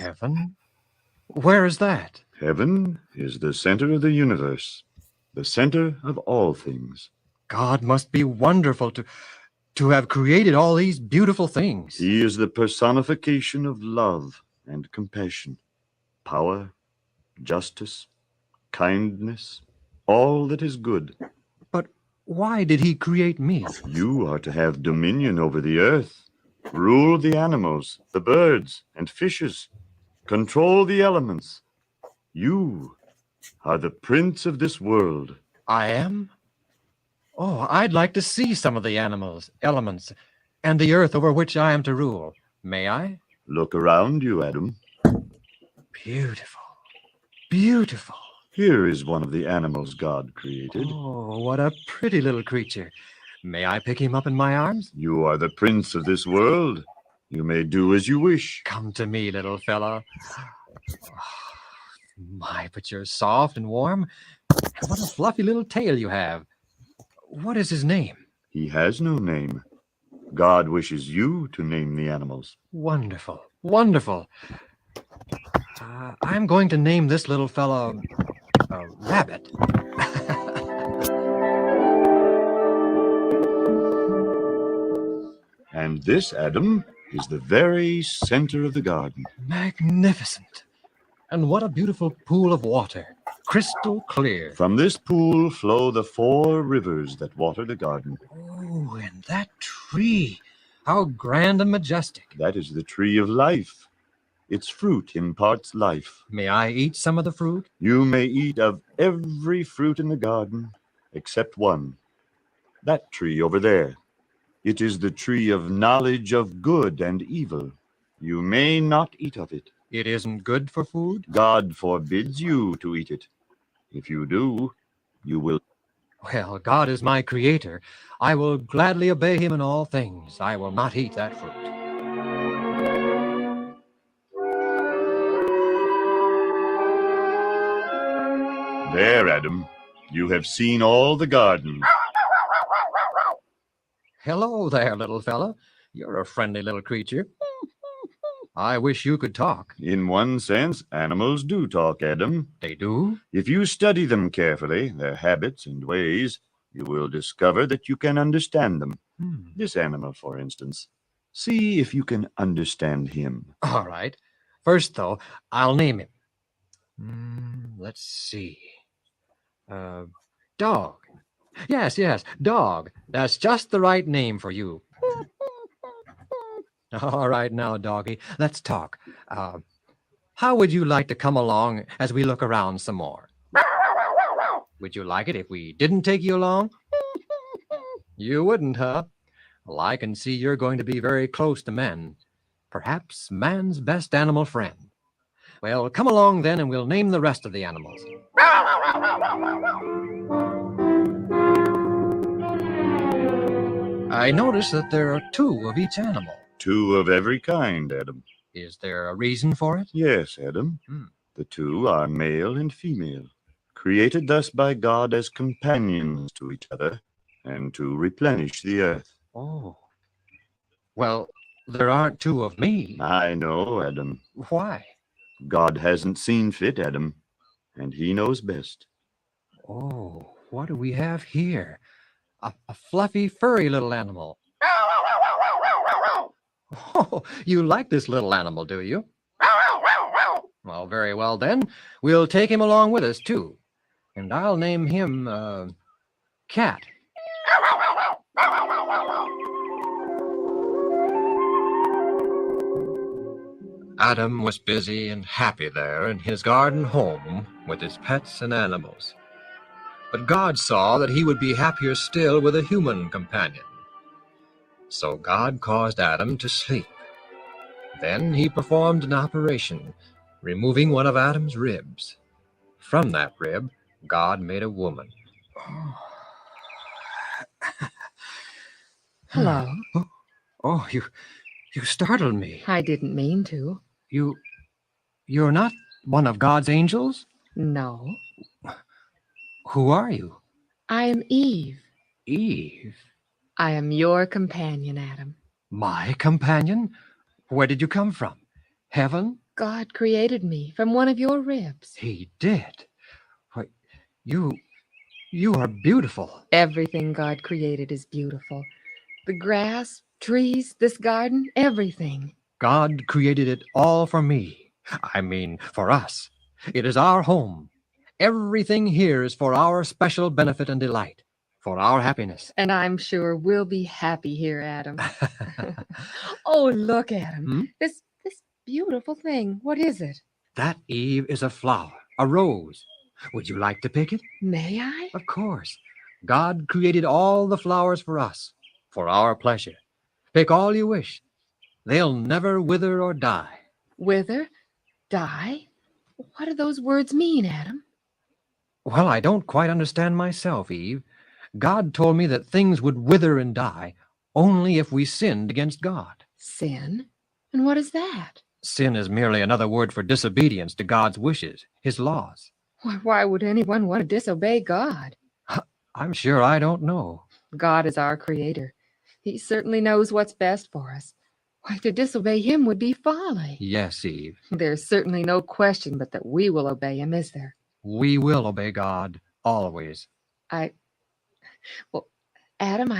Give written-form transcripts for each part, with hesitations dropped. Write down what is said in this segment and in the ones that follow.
Heaven? Where is that? Heaven is the center of the universe, the center of all things. God must be wonderful to have created all these beautiful things. He is the personification of love and compassion, power, justice, kindness, all that is good. But why did he create me? You are to have dominion over the earth, rule the animals, the birds, and fishes, control the elements. You are the prince of this world. I am? Oh, I'd like to see some of the elements, and the earth over which I am to rule. May I? Look around you, Adam. Beautiful. Beautiful. Here is one of the animals God created. Oh, what a pretty little creature. May I pick him up in my arms? You are the prince of this world. You may do as you wish. Come to me, little fellow. Oh, my, but you're soft and warm. And what a fluffy little tail you have. What is his name? He has no name. God wishes you to name the animals. Wonderful, wonderful. I'm going to name this little fellow Rabbit. And this, Adam, is the very center of the garden. Magnificent. And what a beautiful pool of water. Crystal clear. From this pool flow the 4 rivers that water the garden. Oh, and that tree. How grand and majestic. That is the tree of life. Its fruit imparts life. May I eat some of the fruit? You may eat of every fruit in the garden except one. That tree over there. It is the tree of knowledge of good and evil. You may not eat of it. It isn't good for food? God forbids you to eat it. If you do, you will. Well, God is my creator. I will gladly obey him in all things. I will not eat that fruit. There, Adam. You have seen all the garden. Hello there, little fella. You're a friendly little creature. I wish you could talk. In one sense, animals do talk, Adam. They do? If you study them carefully, their habits and ways, you will discover that you can understand them. This animal, for instance. See if you can understand him. All right. First, though, I'll name him. Let's see. Dog. Yes, dog. That's just the right name for you. All right now, doggy, let's talk. How would you like to come along as we look around some more? Would you like it if we didn't take you along? You wouldn't, huh? Well, I can see you're going to be very close to men. Perhaps man's best animal friend. Well, come along then and we'll name the rest of the animals. I notice that there are 2 of each animal. 2 of every kind, Adam. Is there a reason for it? Yes, Adam. The 2 are male and female, created thus by God as companions to each other and to replenish the earth. Oh. Well, there aren't 2 of me. I know, Adam. Why? God hasn't seen fit, Adam, and he knows best. Oh, what do we have here? A fluffy, furry little animal. Oh, you like this little animal, do you? Well, very well then. We'll take him along with us, too. And I'll name him, Cat. Adam was busy and happy there in his garden home with his pets and animals. But God saw that he would be happier still with a human companion. So God caused Adam to sleep. Then he performed an operation, removing one of Adam's ribs. From that rib, God made a woman. Hello. Oh, you startled me. I didn't mean to. You're not one of God's angels? No. Who are you? I am Eve. Eve? I am your companion, Adam. My companion? Where did you come from? Heaven? God created me from one of your ribs. He did. Why, you are beautiful. Everything God created is beautiful. The grass, trees, this garden, everything. God created it all for me. I mean, for us. It is our home. Everything here is for our special benefit and delight, for our happiness. And I'm sure we'll be happy here, Adam. Oh, look, Adam. Hmm? This beautiful thing. What is it? That, Eve, is a flower, a rose. Would you like to pick it? May I? Of course. God created all the flowers for us, for our pleasure. Pick all you wish. They'll never wither or die. Wither? Die? What do those words mean, Adam? Well, I don't quite understand myself, Eve. God told me that things would wither and die only if we sinned against God. Sin? And what is that? Sin is merely another word for disobedience to God's wishes, His laws. Why would anyone want to disobey God? I'm sure I don't know. God is our creator. He certainly knows what's best for us. Why, to disobey him would be folly. Yes, Eve, There's certainly no question but that we will obey him, is there? we will obey God always. Well, Adam,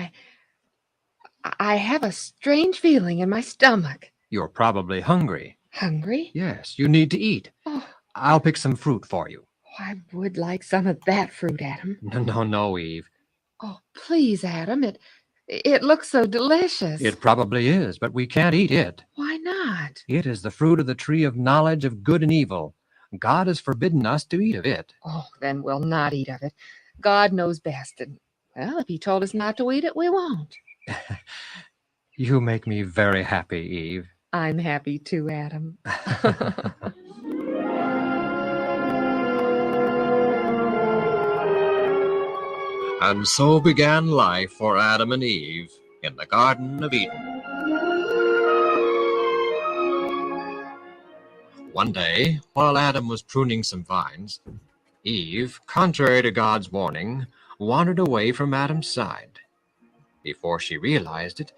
I have a strange feeling in my stomach. You're probably hungry. Hungry? Yes, you need to eat. Oh, I'll pick some fruit for you. I would like some of that fruit, Adam. No, Eve. Oh, please, Adam. It looks so delicious. It probably is, but we can't eat it. Why not? It is the fruit of the tree of knowledge of good and evil. God has forbidden us to eat of it. Oh, then we'll not eat of it. God knows best, and, well, if he told us not to eat it, we won't. You make me very happy, Eve. I'm happy too, Adam. And so began life for Adam and Eve in the Garden of Eden. One day, while Adam was pruning some vines, Eve, contrary to God's warning, wandered away from Adam's side. Before she realized it,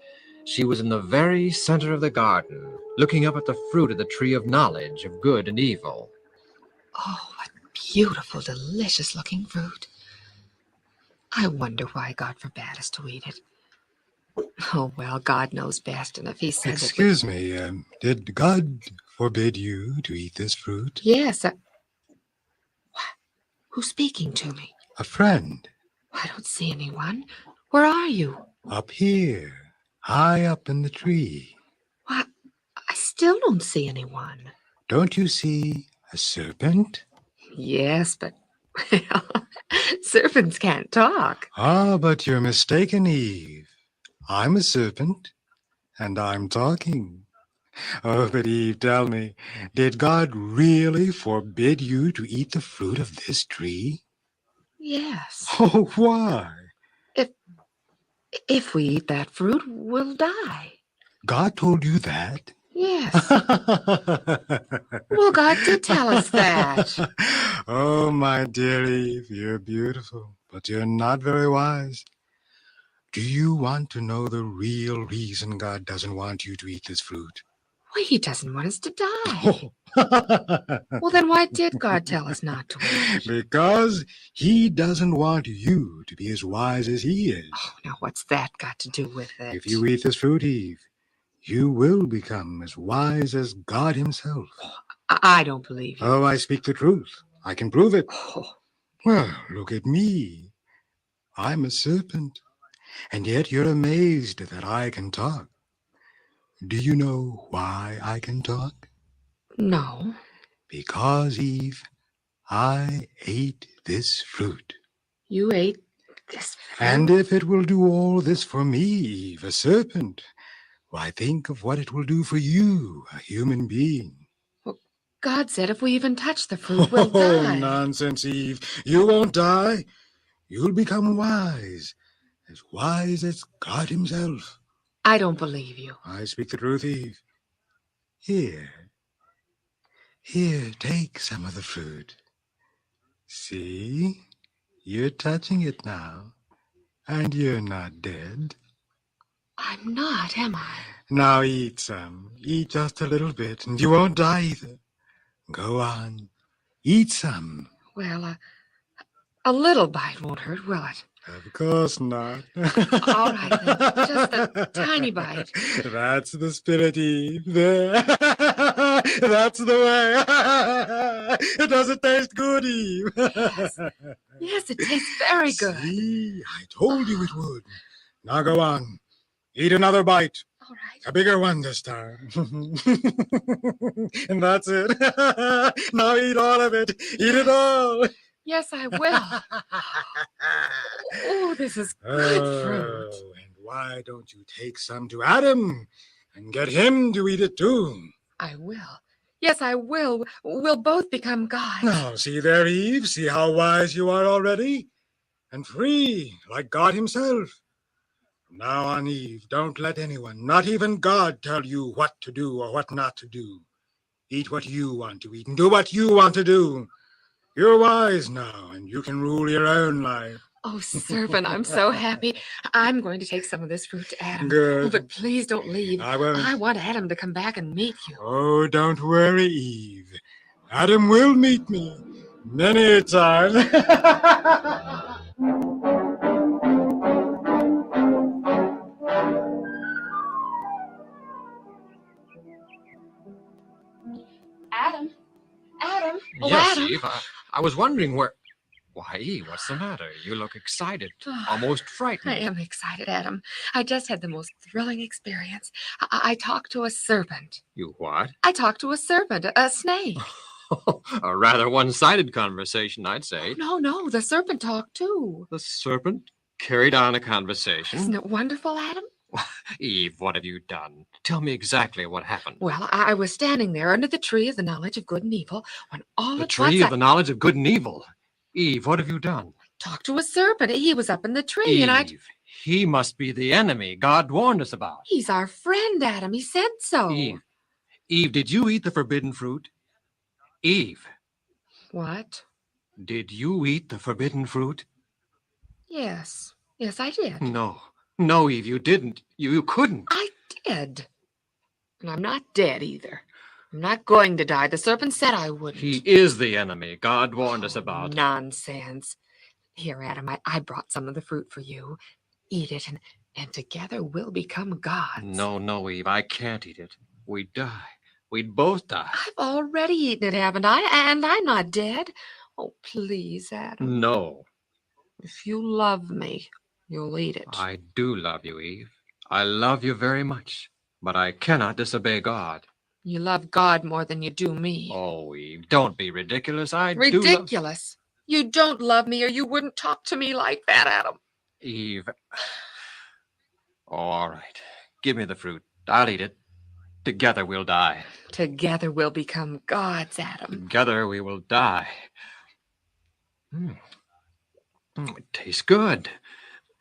she was in the very center of the garden, looking up at the fruit of the tree of knowledge of good and evil. Oh, what beautiful, delicious-looking fruit. I wonder why God forbade us to eat it. Oh, well, God knows best, and if he says Excuse me, did God forbid you to eat this fruit? Yes. What? Who's speaking to me? A friend. I don't see anyone. Where are you? Up here, high up in the tree. Why, I still don't see anyone. Don't you see a serpent? Yes, but, well, serpents can't talk. Ah, but you're mistaken, Eve. I'm a serpent, and I'm talking. Oh, but Eve, tell me, did God really forbid you to eat the fruit of this tree? Yes. Oh, why? If we eat that fruit, we'll die. God told you that? Yes. Well, God did tell us that. Oh, my dear Eve, you're beautiful, but you're not very wise. Do you want to know the real reason God doesn't want you to eat this fruit? Well, he doesn't want us to die. Oh. Well, then why did God tell us not to eat? Because he doesn't want you to be as wise as he is. Oh, now what's that got to do with it? If you eat this fruit, Eve, you will become as wise as God himself. I don't believe you. Oh, I speak the truth. I can prove it. Oh, Well, look at me. I'm a serpent, and yet you're amazed that I can talk. Do you know why I can talk? no. Because, Eve, I ate this fruit. You ate this fruit? And if it will do all this for me, Eve, a serpent, why, think of what it will do for you, a human being. God said if we even touch the fruit, we'll die. Oh, nonsense, Eve. You won't die. You'll become wise as God himself. I don't believe you. I speak the truth, Eve. Here, take some of the fruit. See, you're touching it now, and you're not dead. I'm not, am I? Now eat some. Eat just a little bit, and you won't die either. Go on. Eat some. Well, a little bite won't hurt, will it? Of course not. All right, then. Just a tiny bite. That's the spirit, Eve. There. That's the way. Does it taste good, Eve? Yes. Yes, it tastes very good. See, I told you it would. Now go on. Eat another bite. All right. A bigger one this time. And that's it. Now eat all of it. Eat it all. Yes, I will. Oh, this is good fruit. Oh, and why don't you take some to Adam and get him to eat it too? I will. Yes, I will. We'll both become gods. Now, see there, Eve. See how wise you are already? And free, like God himself. From now on, Eve, don't let anyone, not even God, tell you what to do or what not to do. Eat what you want to eat and do what you want to do. You're wise now, and you can rule your own life. Oh, serpent, I'm so happy. I'm going to take some of this fruit to Adam. Good. Oh, but please don't leave. I won't. I want Adam to come back and meet you. Oh, don't worry, Eve. Adam will meet me many a time. Adam. Adam. Oh, Yes, Adam. Eve. I was wondering where... Why, Eve, what's the matter? You look excited, almost frightened. I am excited, Adam. I just had the most thrilling experience. I talked to a serpent. You what? I talked to a serpent, a snake. A rather one-sided conversation, I'd say. No, the serpent talked too. The serpent carried on a conversation. Isn't it wonderful, Adam? Eve, what have you done? Tell me exactly what happened. Well, I was standing there under the tree of the knowledge of good and evil when all The at tree once of the knowledge of good and evil. Eve, what have you done? talked to a serpent. He was up in the tree, Eve, and I... he must be the enemy God warned us about. He's our friend, Adam. He said so. Eve, did you eat the forbidden fruit? Eve, What? did you eat the forbidden fruit? Yes, I did. No, Eve, you didn't. You couldn't. I did. And I'm not dead either. I'm not going to die. The serpent said I wouldn't. He is the enemy God warned us about. Nonsense. Here, Adam, I brought some of the fruit for you. Eat it, and together we'll become gods. No, Eve, I can't eat it. We'd die. We'd both die. I've already eaten it, haven't I? And I'm not dead. Oh, please, Adam. No. If you love me, you'll eat it. I do love you, Eve. I love you very much. But I cannot disobey God. You love God more than you do me. Oh, Eve, don't be ridiculous. Ridiculous? You don't love me, or you wouldn't talk to me like that, Adam. Eve. Oh, all right. Give me the fruit. I'll eat it. Together we'll die. Together we'll become gods, Adam. Together we will die. It tastes good.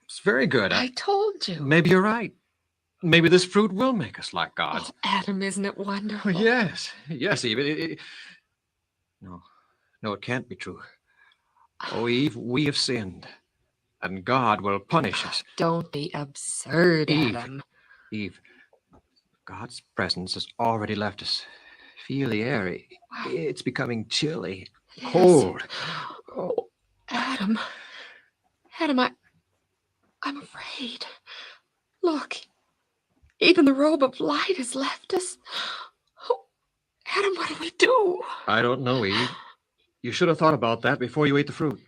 It's very good. I told you. Maybe you're right. Maybe this fruit will make us like gods. Oh, Adam, isn't it wonderful? Yes, Eve. No, it can't be true. Oh, Eve, we have sinned, and God will punish us. Don't be absurd, Adam. Eve, God's presence has already left us. Feel the air. It's becoming chilly, cold. Oh, Adam, I'm afraid. Look, even the robe of light has left us. Oh, Adam, what do we do? I don't know, Eve. You should have thought about that before you ate the fruit.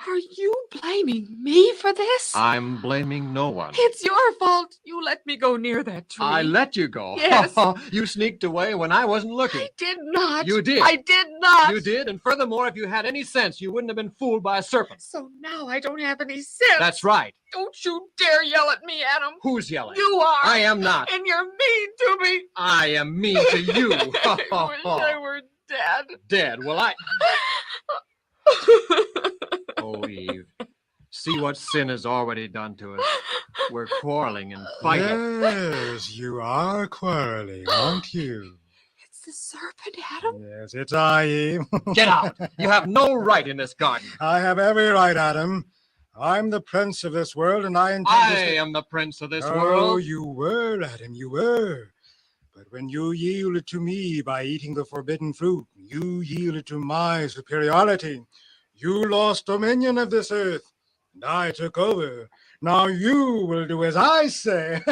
Are you blaming me for this? I'm blaming no one. It's your fault. You let me go near that tree. I let you go. Yes. You sneaked away when I wasn't looking. I did not. You did. I did not. You did, and furthermore, if you had any sense, you wouldn't have been fooled by a serpent. So now I don't have any sense. That's right. Don't you dare yell at me, Adam. Who's yelling? You are. I am not. And you're mean to me. I am mean to you. I wish I were dead. Dead? Well, Oh, Eve. See what sin has already done to us. We're quarreling and fighting. Yes, you are quarreling, aren't you? It's the serpent, Adam. Yes, it's I, Eve. Get out. You have no right in this garden. I have every right, Adam. I'm the prince of this world, and I intend I am the prince of this world. Oh, you were, Adam, you were. But when you yielded to me by eating the forbidden fruit, you yielded to my superiority. You lost dominion of this earth, and I took over. Now you will do as I say.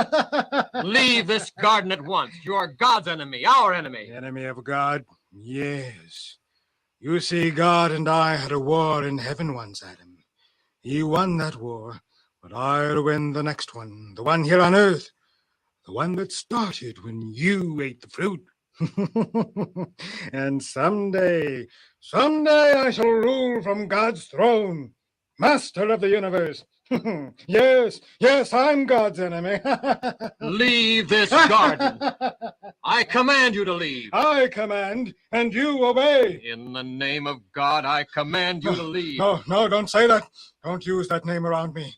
Leave this garden at once. You are God's enemy, our enemy. The enemy of God? Yes. You see, God and I had a war in heaven once, Adam. He won that war, but I'll win the next one, the one here on earth, the one that started when you ate the fruit. And someday I shall rule from God's throne, master of the universe. Yes, I'm God's enemy. Leave this garden. I command you to leave. I command, and you obey. In the name of God, I command you to leave. No, don't say that. Don't use that name around me.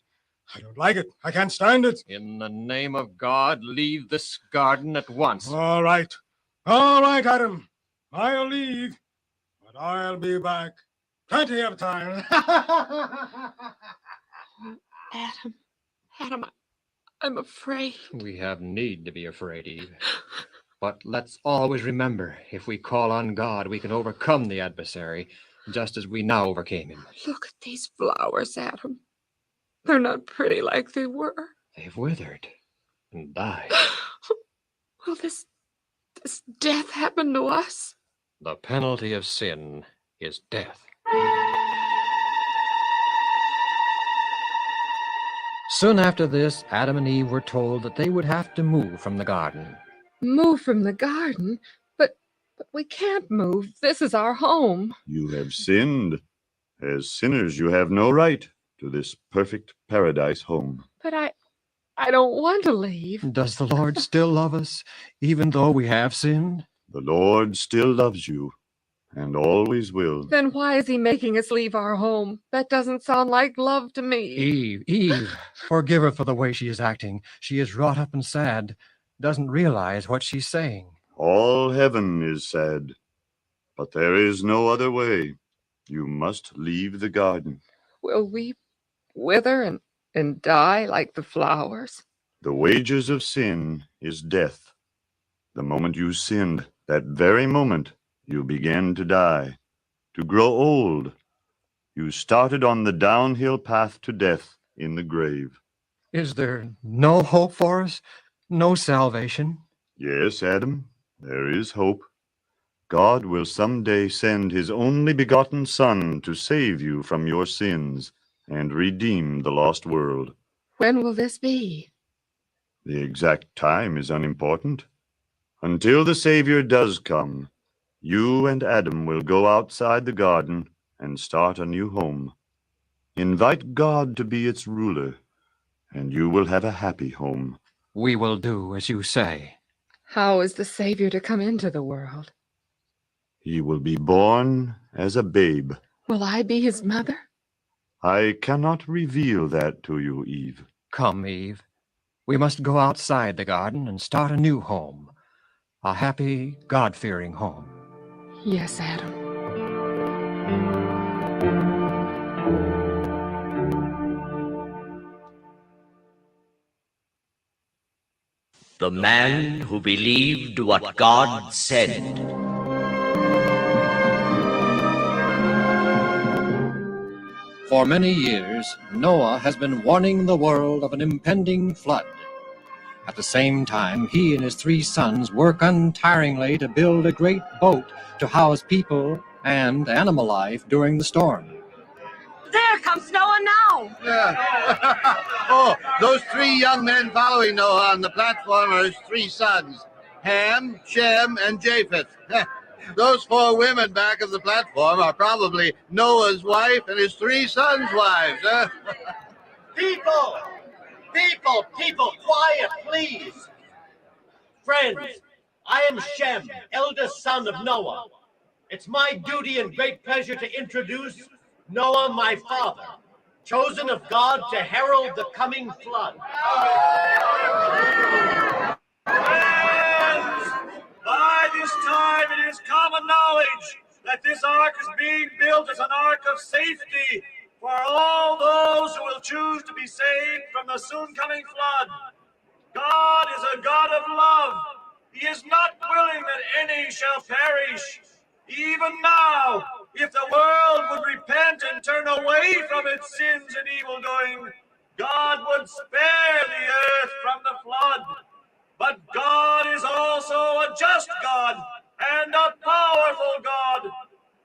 I don't like it. I can't stand it. In the name of God, leave this garden at once. All right, Adam. I'll leave, but I'll be back. Plenty of time. Adam, I'm afraid. We have need to be afraid, Eve. But let's always remember, if we call on God, we can overcome the adversary, just as we now overcame him. Look at these flowers, Adam. They're not pretty like they were. They've withered and died. Will this death happen to us? The penalty of sin is death. Soon after this, Adam and Eve were told that they would have to move from the garden. Move from the garden? But we can't move. This is our home. You have sinned. As sinners, you have no right to this perfect paradise home. But I don't want to leave. Does the Lord still love us, even though we have sinned? The Lord still loves you, and always will. Then why is he making us leave our home? That doesn't sound like love to me. Eve, forgive her for the way she is acting. She is wrought up and sad, doesn't realize what she's saying. All heaven is sad, but there is no other way. You must leave the garden. Will we wither and die like the flowers? The wages of sin is death. The moment you sinned, that very moment, you began to die, to grow old. You started on the downhill path to death in the grave. Is there no hope for us? No salvation? Yes, Adam, there is hope. God will someday send his only begotten Son to save you from your sins and redeem the lost world. When will this be? The exact time is unimportant. Until the Savior does come, you and Adam will go outside the garden and start a new home. Invite God to be its ruler, and you will have a happy home. We will do as you say. How is the Savior to come into the world? He will be born as a babe. Will I be his mother? I cannot reveal that to you, Eve. Come, Eve. We must go outside the garden and start a new home. A happy, God-fearing home. Yes, Adam. The man who believed what God said. For many years, Noah has been warning the world of an impending flood. At the same time, he and his 3 sons work untiringly to build a great boat to house people and animal life during the storm. There comes Noah now. Yeah. Oh, those 3 young men following Noah on the platform are his 3 sons, Ham, Shem, and Japheth. Those 4 women back of the platform are probably Noah's wife and his 3 sons' wives. People, quiet, please. Friends, I am Shem, eldest son of Noah. It's my duty and great pleasure to introduce Noah, my father, chosen of God to herald the coming flood. Friends, by this time it is common knowledge that this ark is being built as an ark of safety for all those who will choose to be saved from the soon coming flood. God is a God of love, He is not willing that any shall perish. Even now, if the world would repent and turn away from its sins and evil doing, God would spare the earth from the flood. But God is also a just God and a powerful God.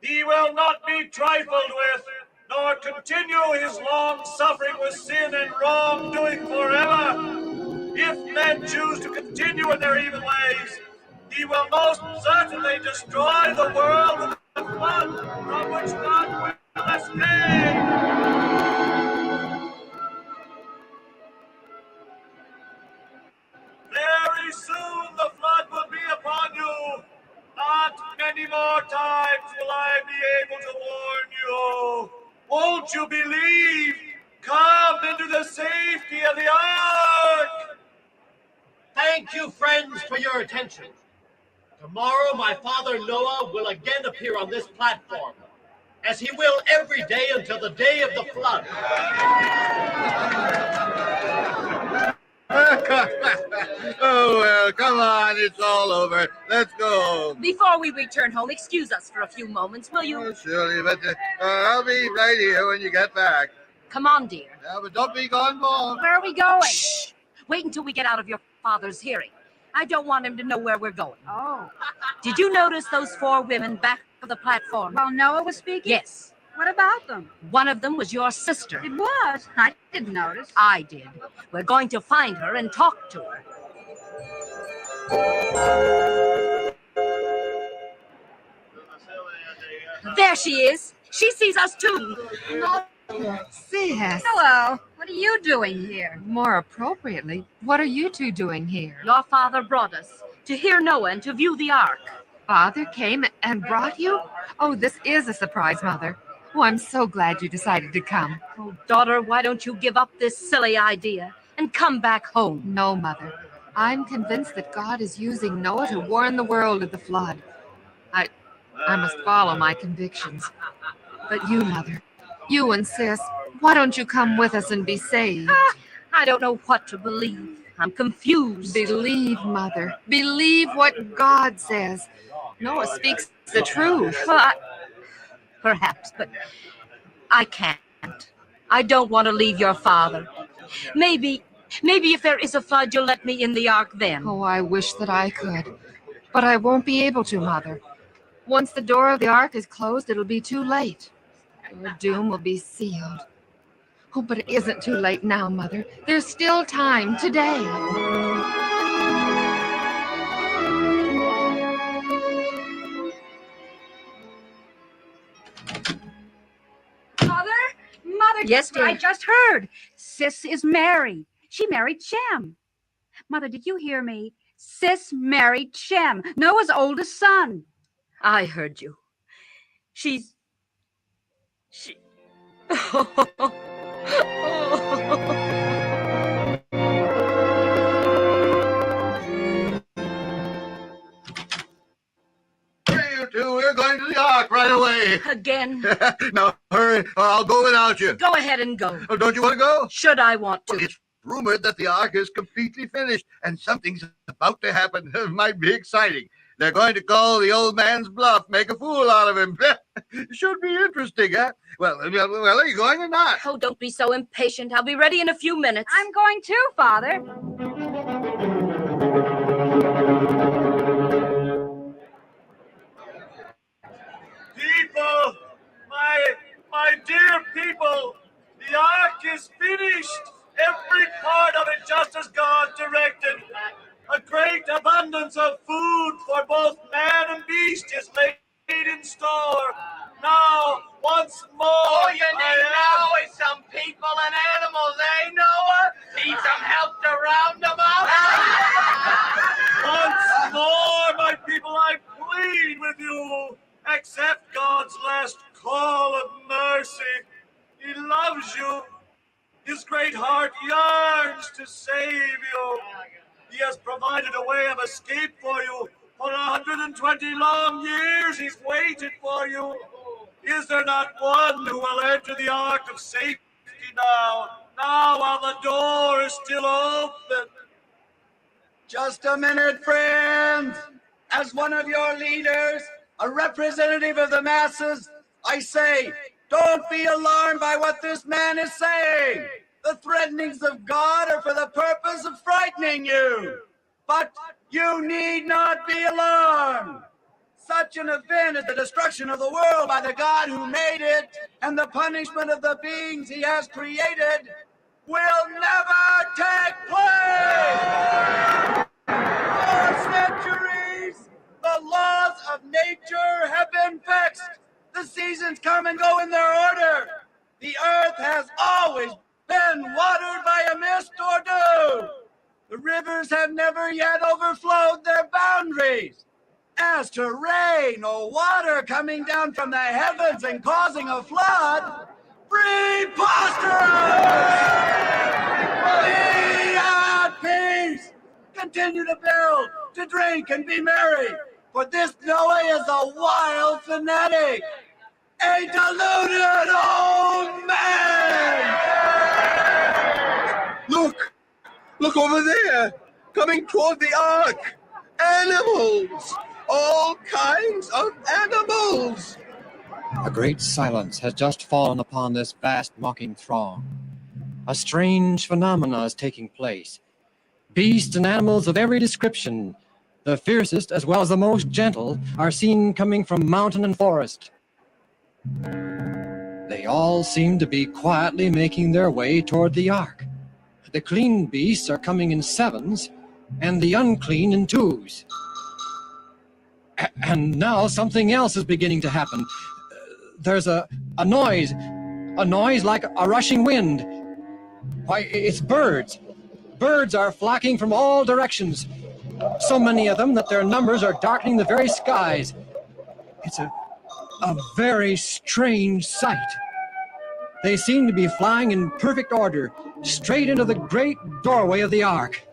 He will not be trifled with, nor continue his long suffering with sin and wrongdoing forever. If men choose to continue in their evil ways, he will most certainly destroy the world with a flood from which God will escape. Very soon the flood will be upon you. Not many more times will I be able to warn you. Won't you believe? Come into the safety of the ark. Thank you, friends, for your attention. Tomorrow, my father Noah will again appear on this platform, as he will every day until the day of the flood. Oh, well, come on. It's all over. Let's go. Before we return home, excuse us for a few moments, will you? Oh, surely, but I'll be right here when you get back. Come on, dear. Yeah, but don't be gone long. Where are we going? Shh! Wait until we get out of your father's hearing. I don't want him to know where we're going. Oh. Did you notice those 4 women back of the platform? While Noah was speaking? Yes. What about them? One of them was your sister. It was. I didn't notice. I did. We're going to find her and talk to her. There she is. She sees us too. Sis. Hello. What are you doing here? More appropriately, what are you two doing here? Your father brought us to hear Noah and to view the ark. Father came and brought you? Oh, this is a surprise, Mother. Oh, I'm so glad you decided to come. Oh, daughter, why don't you give up this silly idea and come back home? No, Mother. I'm convinced that God is using Noah to warn the world of the flood. I must follow my convictions. But you, Mother, you and Sis, why don't you come with us and be saved? I don't know what to believe. I'm confused. Believe, Mother. Believe what God says. Noah speaks the truth. Well, perhaps, but I can't. I don't want to leave your father. Maybe if there is a flood, you'll let me in the ark then. Oh, I wish that I could. But I won't be able to, Mother. Once the door of the ark is closed, it'll be too late. Your doom will be sealed. Oh, but it isn't too late now, Mother. There's still time today. Mother, Yes, dear. I just heard. Sis is married. She married Shem. Mother, did you hear me? Sis married Shem, Noah's oldest son. I heard you. She... Hey, you two, we're going to the ark right away. Again? Now, hurry, or I'll go without you. Go ahead and go. Oh, don't you want to go? Should I want to? Well, it's rumored that the ark is completely finished, and something's about to happen. It might be exciting. They're going to call the old man's bluff, make a fool out of him. Should be interesting, huh? Well, are you going or not? Oh, don't be so impatient. I'll be ready in a few minutes. I'm going too, Father. People, my dear people, the ark is finished. Every part of it just as God directed. A great abundance of food for both man and beast is laid in store. Now, once more, All you need now is some people and animals, eh, Noah? Need some help to round them up? once more, my people, I plead with you. Accept God's last call of mercy. He loves you. His great heart yearns to save you. He has provided a way of escape for you. For 120 long years, he's waited for you. Is there not one who will enter the ark of safety now? Now, while the door is still open. Just a minute, friends. As one of your leaders, a representative of the masses, I say, don't be alarmed by what this man is saying. The threatenings of God are for the purpose of frightening you. But you need not be alarmed. Such an event as the destruction of the world by the God who made it and the punishment of the beings he has created will never take place. For centuries, the laws of nature have been fixed. The seasons come and go in their order. The earth has always been watered by a mist or dew. The rivers have never yet overflowed their boundaries. As to rain or water coming down from the heavens and causing a flood, preposterous! Be at peace! Continue to build, to drink, and be merry, for this Noah is a wild fanatic, a deluded old man! Look over there, coming toward the ark. Animals! All kinds of animals! A great silence has just fallen upon this vast mocking throng. A strange phenomena is taking place. Beasts and animals of every description, the fiercest as well as the most gentle, are seen coming from mountain and forest. They all seem to be quietly making their way toward the ark. The clean beasts are coming in sevens, and the unclean in twos. And now something else is beginning to happen. There's a noise like a rushing wind. Why, it's birds. Birds are flocking from all directions. So many of them that their numbers are darkening the very skies. It's a very strange sight. They seem to be flying in perfect order, straight into the great doorway of the ark.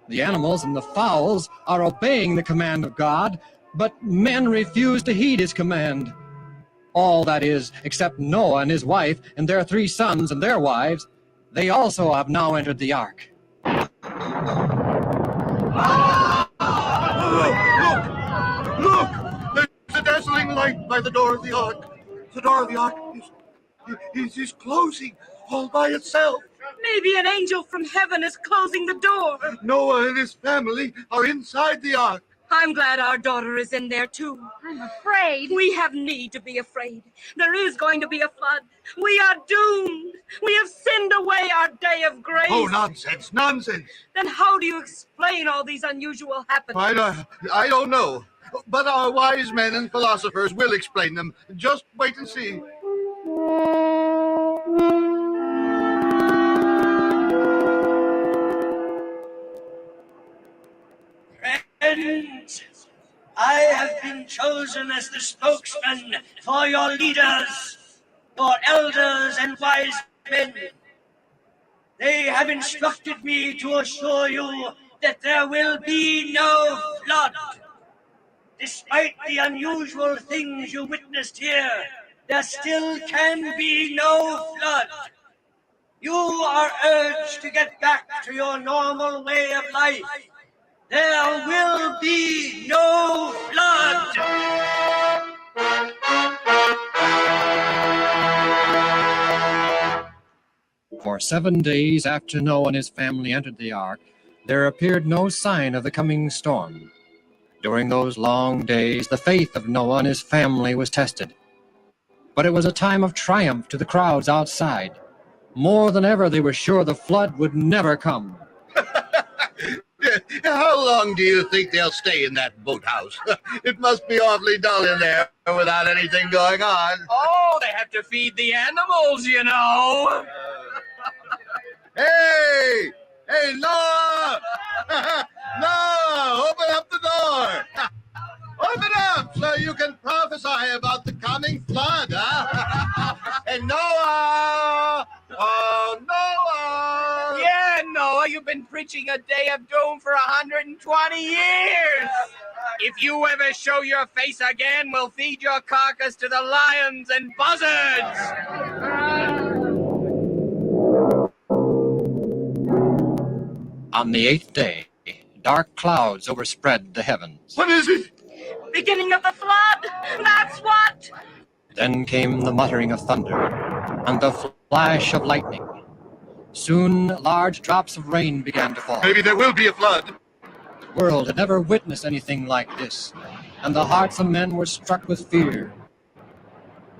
The animals and the fowls are obeying the command of God, but men refuse to heed his command. All, that is, except Noah and his wife and their 3 sons and their wives. They also have now entered the ark. Look! There's a dazzling light by the door of the ark. The door of the ark is closing all by itself. Maybe an angel from heaven is closing the door. Noah and his family are inside the ark. I'm glad our daughter is in there, too. I'm afraid. We have need to be afraid. There is going to be a flood. We are doomed. We have sinned away our day of grace. Oh, nonsense. Then how do you explain all these unusual happenings? I don't know. But our wise men and philosophers will explain them. Just wait and see. Friends, I have been chosen as the spokesman for your leaders, your elders and wise men. They have instructed me to assure you that there will be no flood. Despite the unusual things you witnessed here, there still can be no flood. You are urged to get back to your normal way of life. There will be no flood. For 7 days after Noah and his family entered the ark, there appeared no sign of the coming storm. During those long days, the faith of Noah and his family was tested. But it was a time of triumph to the crowds outside. More than ever, they were sure the flood would never come. How long do you think they'll stay in that boathouse? It must be awfully dull in there without anything going on. Oh, they have to feed the animals, you know. Hey, Noah! Noah, open up the door. Open up so you can prophesy about the coming flood, huh? Hey, Noah! Oh, Noah! Yeah, Noah, you've been preaching a day of doom for 120 years. If you ever show your face again, we'll feed your carcass to the lions and buzzards. On the 8th day, Dark clouds overspread the heavens. What is it? Beginning of the flood! That's what! Then came the muttering of thunder and the flash of lightning. Soon large drops of rain began to fall. Maybe there will be a flood. The world had never witnessed anything like this, and the hearts of men were struck with fear.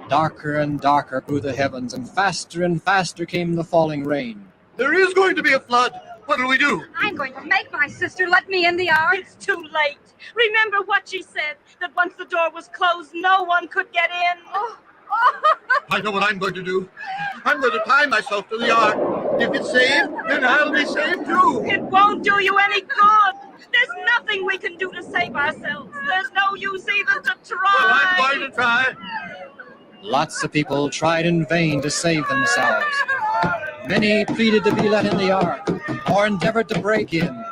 Darker and darker grew the heavens, and faster came the falling rain. There is going to be a flood. What'll we do? I'm going to make my sister let me in the ark. It's too late. Remember what she said, that once the door was closed, no one could get in. I know what I'm going to do. I'm going to tie myself to the ark. If it's saved, then I'll be saved too. It won't do you any good. There's nothing we can do to save ourselves. There's no use even to try. Well, I'm going to try. Lots of people tried in vain to save themselves. Many pleaded to be let in the ark, or endeavored to break in.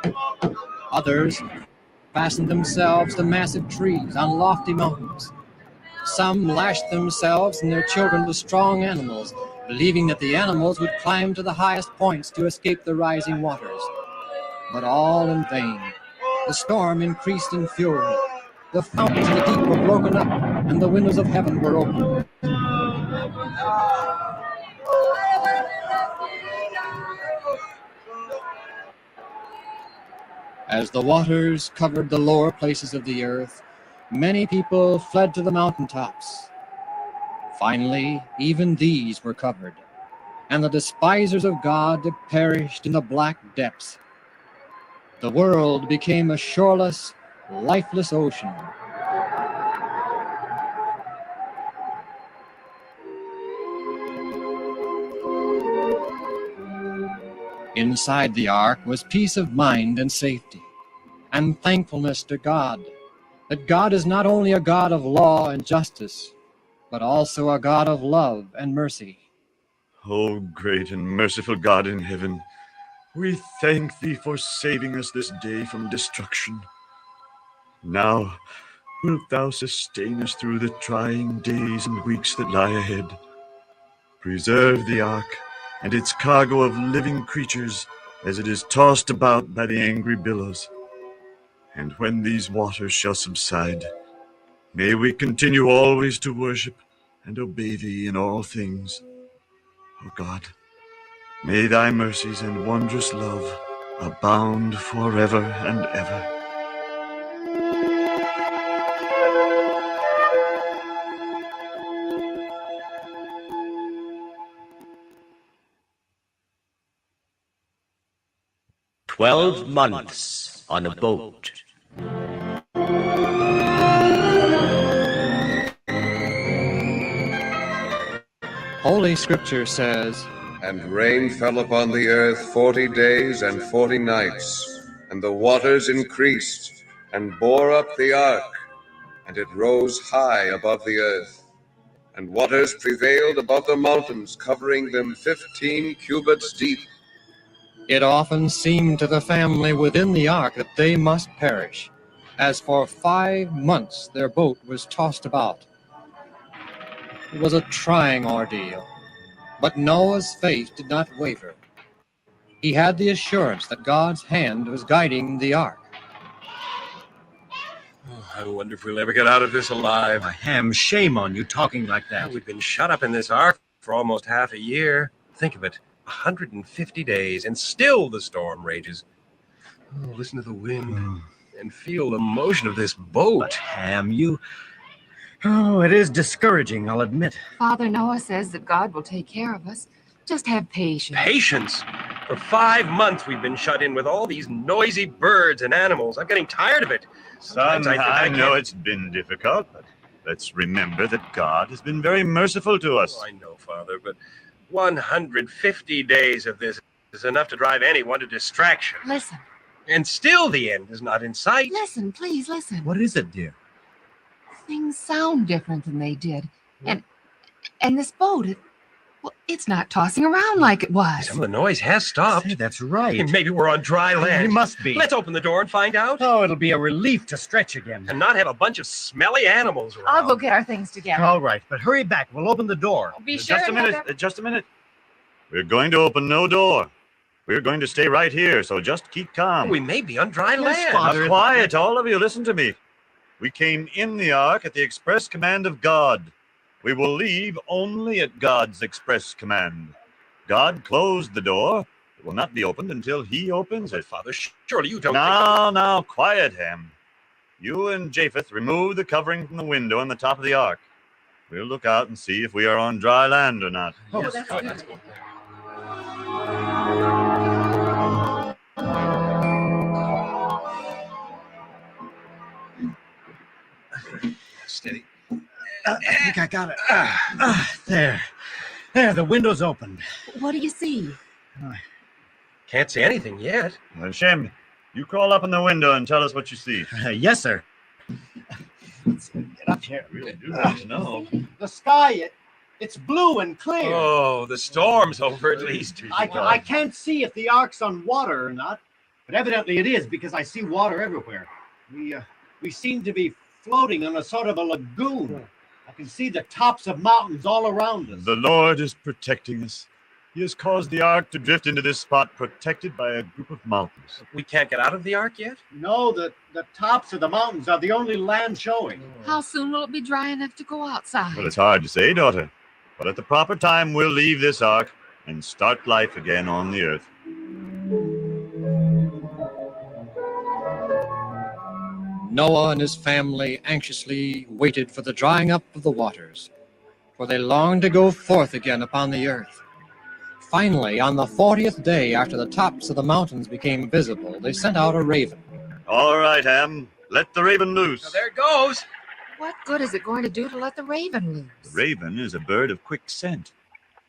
Others fastened themselves to massive trees on lofty mountains. Some lashed themselves and their children to strong animals, believing that the animals would climb to the highest points to escape the rising waters. But all in vain. The storm increased in fury. The fountains of the deep were broken up, and the windows of heaven were opened. As the waters covered the lower places of the earth, many people fled to the mountaintops. Finally, even these were covered, and the despisers of God perished in the black depths. The world became a shoreless, lifeless ocean. Inside the ark was peace of mind and safety, and thankfulness to God, that God is not only a God of law and justice, but also a God of love and mercy. O great and merciful God in heaven, we thank thee for saving us this day from destruction. Now, wilt thou sustain us through the trying days and weeks that lie ahead? Preserve the ark and its cargo of living creatures as it is tossed about by the angry billows. And when these waters shall subside, may we continue always to worship and obey thee in all things. O God, may thy mercies and wondrous love abound forever and ever. "12 months on a boat." Holy Scripture says, "And rain fell upon the earth 40 days and 40 nights, and the waters increased, and bore up the ark, and it rose high above the earth. And waters prevailed above the mountains, covering them 15 cubits deep." it often seemed to the family within the ark that they must perish, as for 5 months their boat was tossed about. It was a trying ordeal, but Noah's faith did not waver. He had the assurance that God's hand was guiding the ark. I wonder if we'll ever get out of this alive. Ham, shame on you talking like that. We've been shut up in this ark for almost half a year. Think of it, 150 days, and still the storm rages. Oh, listen to the wind and feel the motion of this boat. But Ham, you... Oh, it is discouraging, I'll admit. Father Noah says that God will take care of us. Just have patience. Patience? For 5 months we've been shut in with all these noisy birds and animals. I'm getting tired of it. Son, I know it's been difficult, but let's remember that God has been very merciful to us. Oh, I know, Father, but 150 days of this is enough to drive anyone to distraction. Listen. And still the end is not in sight. Listen, please listen. What is it, dear? Things sound different than they did. And this boat, it's not tossing around like it was. Some of the noise has stopped. Say, that's right. Maybe we're on dry land. It must be. Let's open the door and find out. Oh, it'll be a relief to stretch again. And not have a bunch of smelly animals around. I'll go get our things together. All right, but hurry back. We'll open the door. Be sure Just a minute. We're going to open no door. We're going to stay right here, so just keep calm. We may be on dry land. Now, quiet, all of you. Listen to me. We came in the ark at the express command of God. We will leave only at God's express command. God closed the door. It will not be opened until he opens it. Father, surely you don't Now, quiet, Ham. You and Japheth remove the covering from the window on the top of the ark. We'll look out and see if we are on dry land or not. Oh, that's good. Steady. I think I got it. There, the window's opened. What do you see? Can't see anything yet. Shem, you crawl up in the window and tell us what you see. Yes, sir. Let's get up here. I really do want to know. The sky, it's blue and clear. Oh, the storm's over at least. I can't see if the ark's on water or not, but evidently it is because I see water everywhere. We seem to be floating on a sort of a lagoon. I can see the tops of mountains all around us. The Lord is protecting us. He has caused the ark to drift into this spot protected by a group of mountains. We can't get out of the ark yet? No, the tops of the mountains are the only land showing. How soon will it be dry enough to go outside? Well, it's hard to say, daughter. But at the proper time, we'll leave this ark and start life again on the earth. Noah and his family anxiously waited for the drying up of the waters, for they longed to go forth again upon the earth. Finally, on the 40th day after the tops of the mountains became visible, they sent out a raven. All right, Ham. Let the raven loose. There it goes. What good is it going to do to let the raven loose? The raven is a bird of quick scent.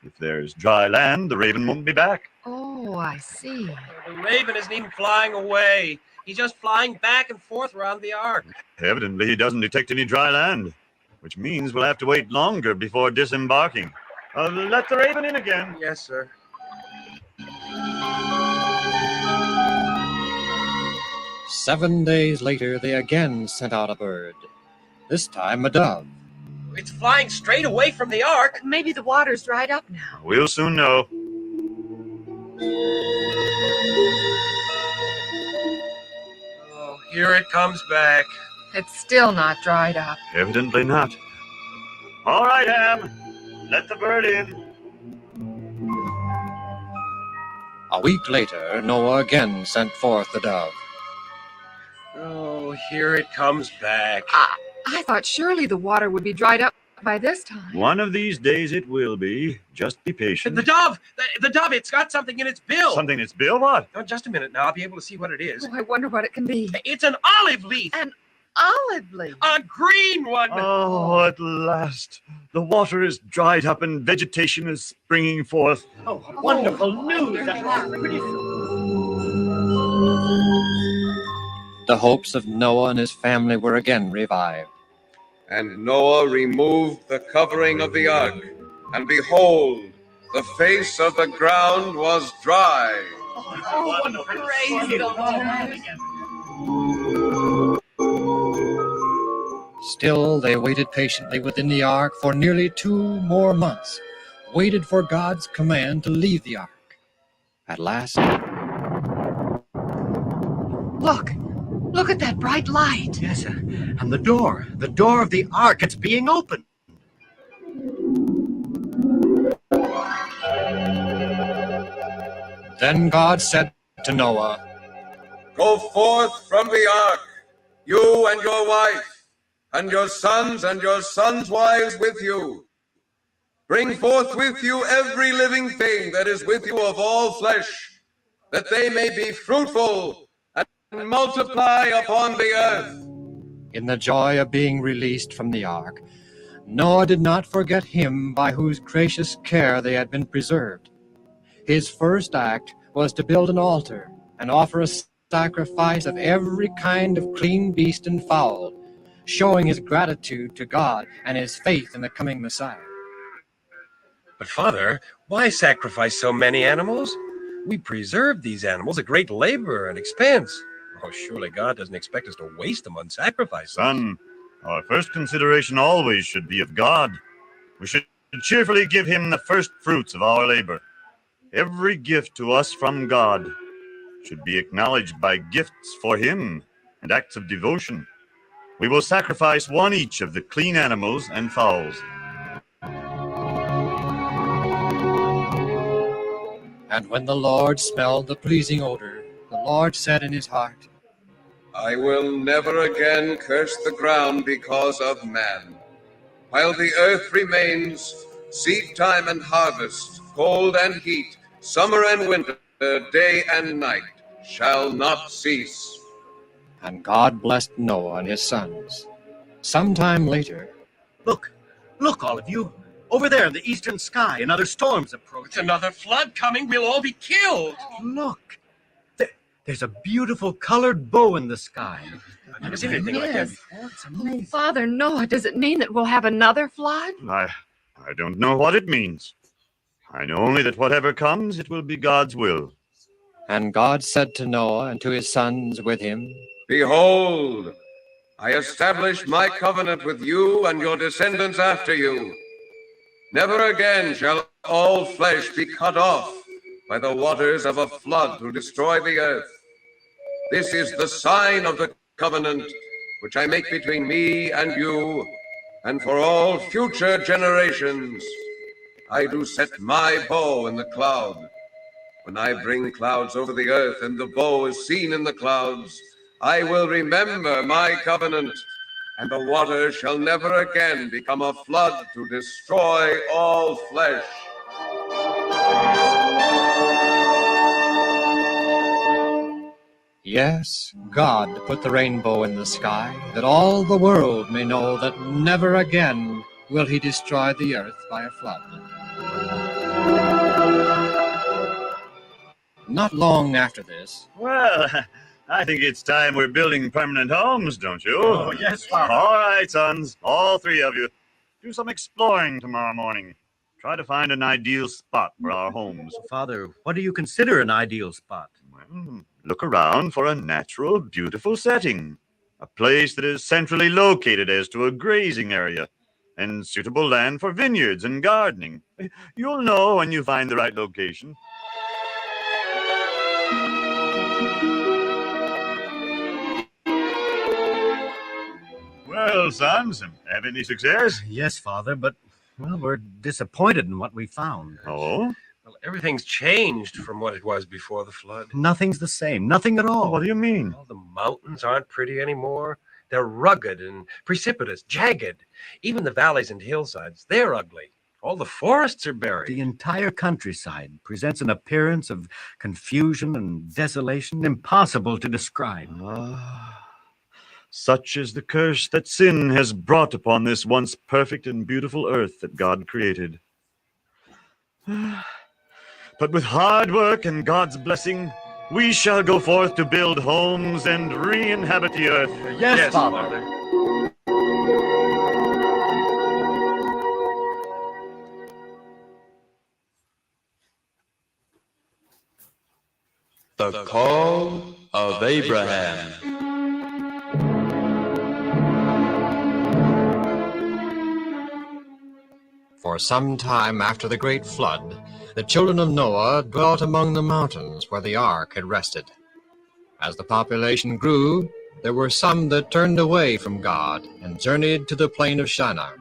If there's dry land, the raven won't be back. Oh, I see. The raven isn't even flying away. He's just flying back and forth around the ark. Evidently, he doesn't detect any dry land, which means we'll have to wait longer before disembarking. Let the raven in again. Yes, sir. Seven days later, they again sent out a bird, this time a dove. It's flying straight away from the ark. Maybe the water's dried up now. We'll soon know. Oh, here it comes back. It's still not dried up. Evidently not. All right, Ham. Let the bird in. A week later, Noah again sent forth the dove. Oh, here it comes back. I thought surely the water would be dried up by this time. One of these days it will be. Just be patient. The dove! The dove, it's got something in its bill. Something in its bill? What? Oh, just a minute now. I'll be able to see what it is. Oh, I wonder what it can be. It's an olive leaf. An olive leaf? A green one. Oh, at last. The water is dried up and vegetation is springing forth. Oh, wonderful news at last. The hopes of Noah and his family were again revived. And Noah removed the covering of the ark, and behold, the face of the ground was dry. Oh, wonderful. Praise God. Still, they waited patiently within the ark for nearly 2 more months, waited for God's command to leave the ark. At last... Look at that bright light. Yes, and the door of the ark, it's being opened. Then God said to Noah, Go forth from the ark, you and your wife, and your sons and your sons' wives with you. Bring forth with you every living thing that is with you of all flesh, that they may be fruitful and multiply upon the earth. in the joy of being released from the ark, Noah did not forget him by whose gracious care they had been preserved. His first act was to build an altar and offer a sacrifice of every kind of clean beast and fowl, showing his gratitude to God and his faith in the coming Messiah. But Father, why sacrifice so many animals? We preserved these animals at great labor and expense. Oh, surely God doesn't expect us to waste them on sacrifices. Son, our first consideration always should be of God. We should cheerfully give him the first fruits of our labor. Every gift to us from God should be acknowledged by gifts for him and acts of devotion. We will sacrifice one each of the clean animals and fowls. And when the Lord smelled the pleasing odor, the Lord said in his heart, I will never again curse the ground because of man. While the earth remains, seed time and harvest, cold and heat, summer and winter, day and night, shall not cease. And God blessed Noah and his sons. Sometime later, Look, all of you. Over there in the eastern sky, another storm's approaching. Another flood coming, we'll all be killed. Look, there's a beautiful colored bow in the sky. I've never seen anything like that before. It's amazing. Father Noah, does it mean that we'll have another flood? I don't know what it means. I know only that whatever comes, it will be God's will. and God said to Noah and to his sons with him, Behold, I establish my covenant with you and your descendants after you. Never again shall all flesh be cut off by the waters of a flood to destroy the earth. This is the sign of the covenant which I make between me and you, and for all future generations. I do set my bow in the cloud. When I bring clouds over the earth and the bow is seen in the clouds, I will remember my covenant, and the water shall never again become a flood to destroy all flesh. Yes, God put the rainbow in the sky, that all the world may know that never again will he destroy the earth by a flood. Not long after this, Well, I think it's time we're building permanent homes, don't you? Oh, yes, Father. All right, sons, all three of you. Do some exploring tomorrow morning. Try to find an ideal spot for our homes. Father, what do you consider an ideal spot? Well, look around for a natural, beautiful setting. A place that is centrally located as to a grazing area and suitable land for vineyards and gardening. You'll know when you find the right location. Well, sons, have any success? Yes, Father, but, well, we're disappointed in what we found. Oh? Well, everything's changed from what it was before the flood. Nothing's the same. Nothing at all. What do you mean? All the mountains aren't pretty anymore. They're rugged and precipitous, jagged. Even the valleys and hillsides, they're ugly. All the forests are buried. The entire countryside presents an appearance of confusion and desolation impossible to describe. Such is the curse that sin has brought upon this once perfect and beautiful earth that God created. But with hard work and God's blessing, we shall go forth to build homes and re-inhabit the earth. Yes, Father. The Call of Abraham. for some time after the great flood, the children of Noah dwelt among the mountains where the ark had rested. As the population grew, there were some that turned away from God and journeyed to the plain of Shinar.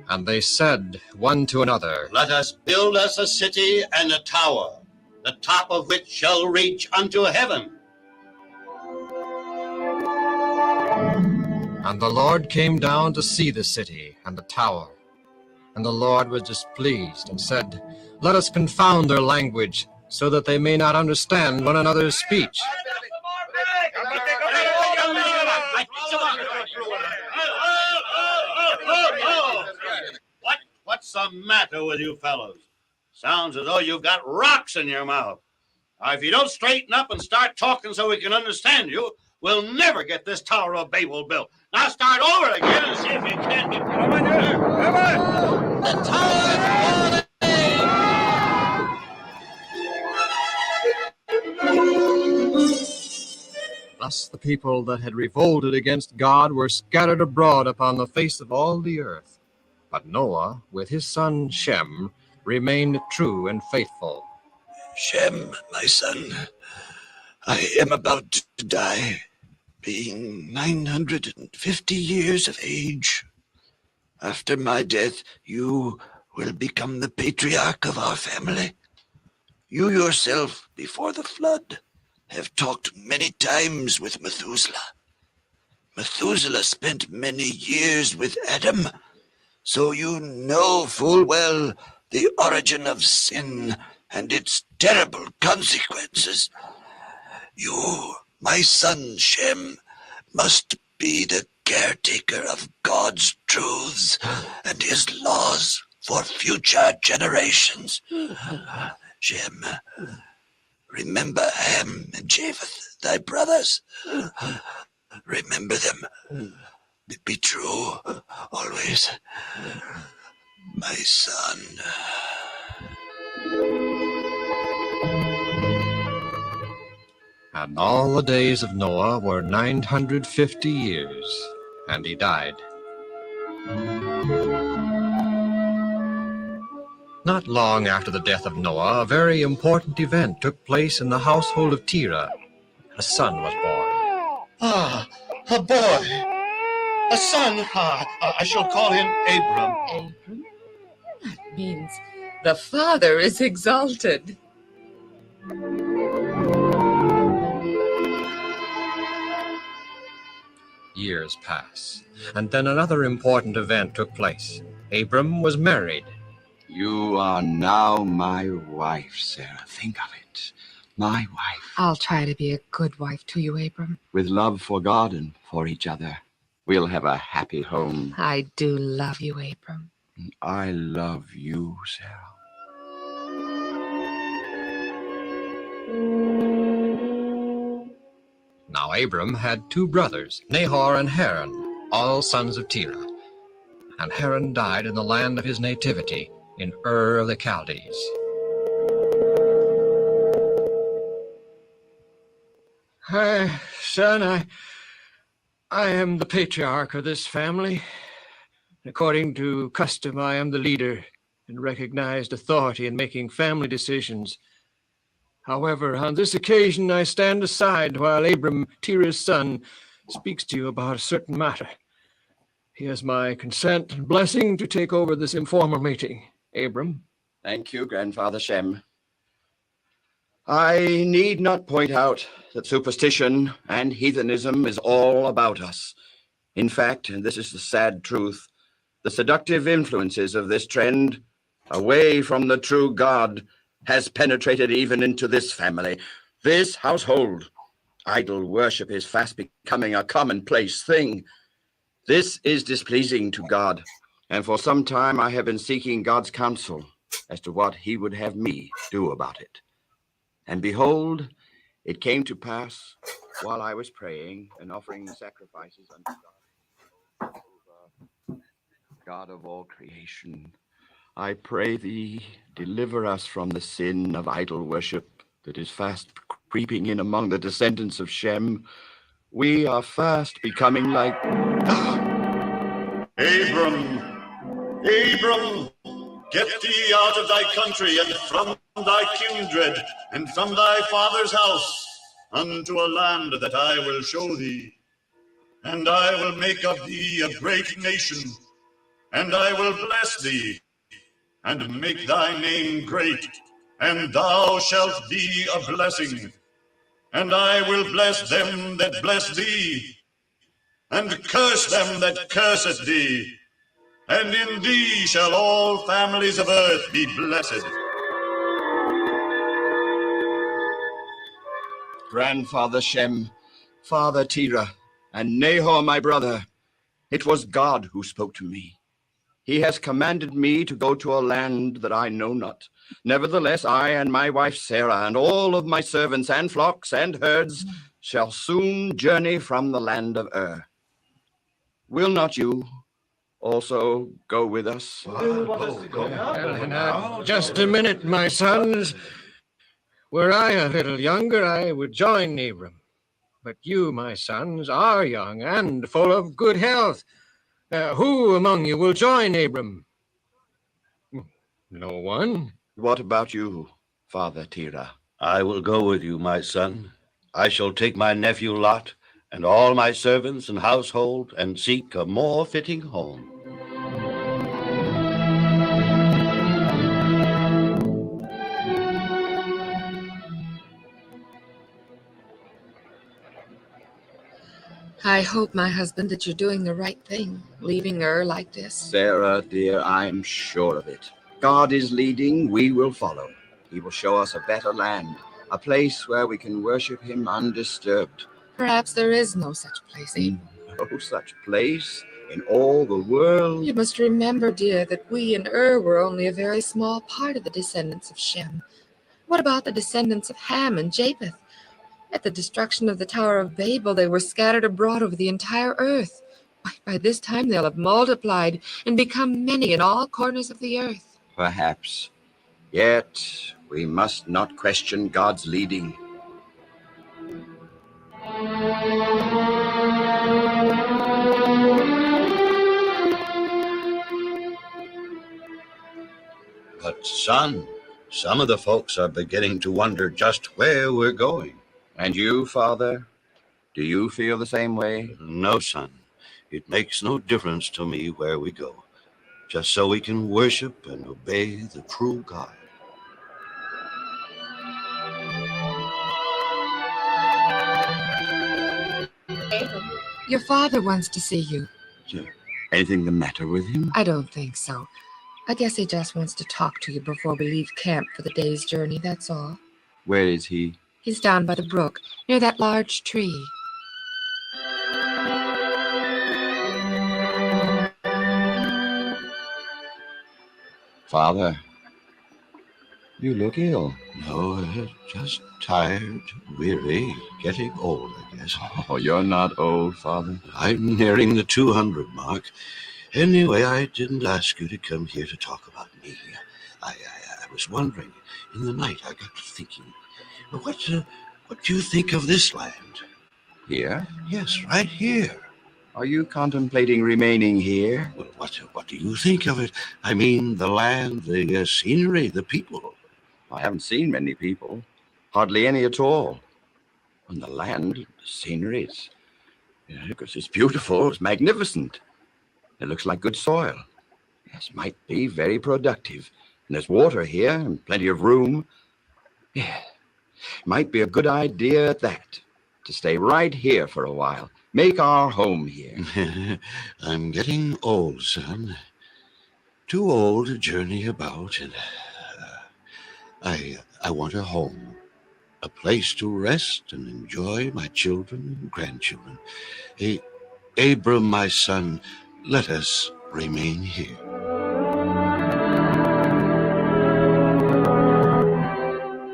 And they said one to another, Let us build us a city and a tower, the top of which shall reach unto heaven. And the Lord came down to see the city and the tower. And the Lord was displeased and said, Let us confound their language, so that they may not understand one another's speech. What's the matter with you fellows? Sounds as though you've got rocks in your mouth. Now, if you don't straighten up and start talking so we can understand you, we'll never get this Tower of Babel built. Now start over again and see if you can get... Come on! The Tower of Thus the people that had revolted against God were scattered abroad upon the face of all the earth. But Noah, with his son Shem, remained true and faithful. Shem, my son, I am about to die, being 950 years of age. After my death, you will become the patriarch of our family. You yourself, before the flood, have talked many times with Methuselah. Methuselah spent many years with Adam, so you know full well the origin of sin and its terrible consequences. You, my son Shem, must be the caretaker of God's truths and his laws for future generations. Shem, remember Ham and Japheth, thy brothers. Remember them. Be true, always, my son. And all the days of Noah were 950 years, and he died. Not long after the death of Noah, a very important event took place in the household of Terah. A son was born. Ah, a boy. A son. I shall call him Abram. Abram? That means the father is exalted. Years pass, and then another important event took place. Abram was married. You are now my wife, Sarah. Think of it. My wife. I'll try to be a good wife to you, Abram. With love for God and for each other, we'll have a happy home. I do love you, Abram. I love you, Sarah. Now Abram had two brothers, Nahor and Haran, all sons of Terah. And Haran died in the land of his nativity, in Ur of the Chaldees. Son, I am the patriarch of this family. According to custom, I am the leader and recognized authority in making family decisions. However, on this occasion, I stand aside while Abram, Terah's son, speaks to you about a certain matter. He has my consent and blessing to take over this informal meeting. Abram. Thank you, Grandfather Shem. I need not point out that superstition and heathenism is all about us. In fact, and this is the sad truth, the seductive influences of this trend away from the true God has penetrated even into this family, this household. Idol worship is fast becoming a commonplace thing. This is displeasing to God, and for some time I have been seeking God's counsel as to what he would have me do about it. And behold, it came to pass while I was praying and offering sacrifices unto God, God of all creation, I pray thee, deliver us from the sin of idol worship that is fast creeping in among the descendants of Shem. We are fast becoming like... Abram, get thee out of thy country and from thy kindred and from thy father's house unto a land that I will show thee. And I will make of thee a great nation, and I will bless thee, and make thy name great, and thou shalt be a blessing. And I will bless them that bless thee, and curse them that curseth thee. And in thee shall all families of earth be blessed. Grandfather Shem, Father Terah, and Nahor my brother, it was God who spoke to me. He has commanded me to go to a land that I know not. Nevertheless, I and my wife Sarah and all of my servants and flocks and herds shall soon journey from the land of Ur. Will not you also go with us? Just a minute, my sons. Were I a little younger, I would join Abram. But you, my sons, are young and full of good health. Who among you will join Abram? No one. What about you, Father Tira? I will go with you, my son. I shall take my nephew Lot and all my servants and household and seek a more fitting home. I hope, my husband, that you're doing the right thing, leaving her like this. Sarah, dear, I'm sure of it. God is leading, we will follow. He will show us a better land, a place where we can worship him undisturbed. Perhaps there is no such place, Abram. No such place in all the world. You must remember, dear, that we and were only a very small part of the descendants of Shem. What about the descendants of Ham and Japheth? At the destruction of the Tower of Babel, they were scattered abroad over the entire earth. By this time, they'll have multiplied and become many in all corners of the earth. Perhaps. Yet we must not question God's leading. But, son, some of the folks are beginning to wonder just where we're going. And you, Father? Do you feel the same way? No, son. It makes no difference to me where we go, just so we can worship and obey the true God. Abram, your father wants to see you. Anything the matter with him? I don't think so. I guess he just wants to talk to you before we leave camp for the day's journey, that's all. Where is he? He's down by the brook, near that large tree. Father, you look ill. No, just tired, weary, getting old, I guess. Oh, you're not old, Father. I'm nearing the 200 mark. Anyway, I didn't ask you to come here to talk about me. I was wondering, in the night I got to thinking, what do you think of this land? Here? Yes, right here. Are you contemplating remaining here? Well, what do you think of it? I mean, the land, the scenery, the people. I haven't seen many people. Hardly any at all. And the land, the scenery, it's beautiful, it's magnificent. It looks like good soil. Yes, might be very productive. And there's water here and plenty of room. Yeah, might be a good idea at that, to stay right here for a while. Make our home here. I'm getting old, son. Too old to journey about, and I want a home. A place to rest and enjoy my children and grandchildren. Abram, my son, let us remain here.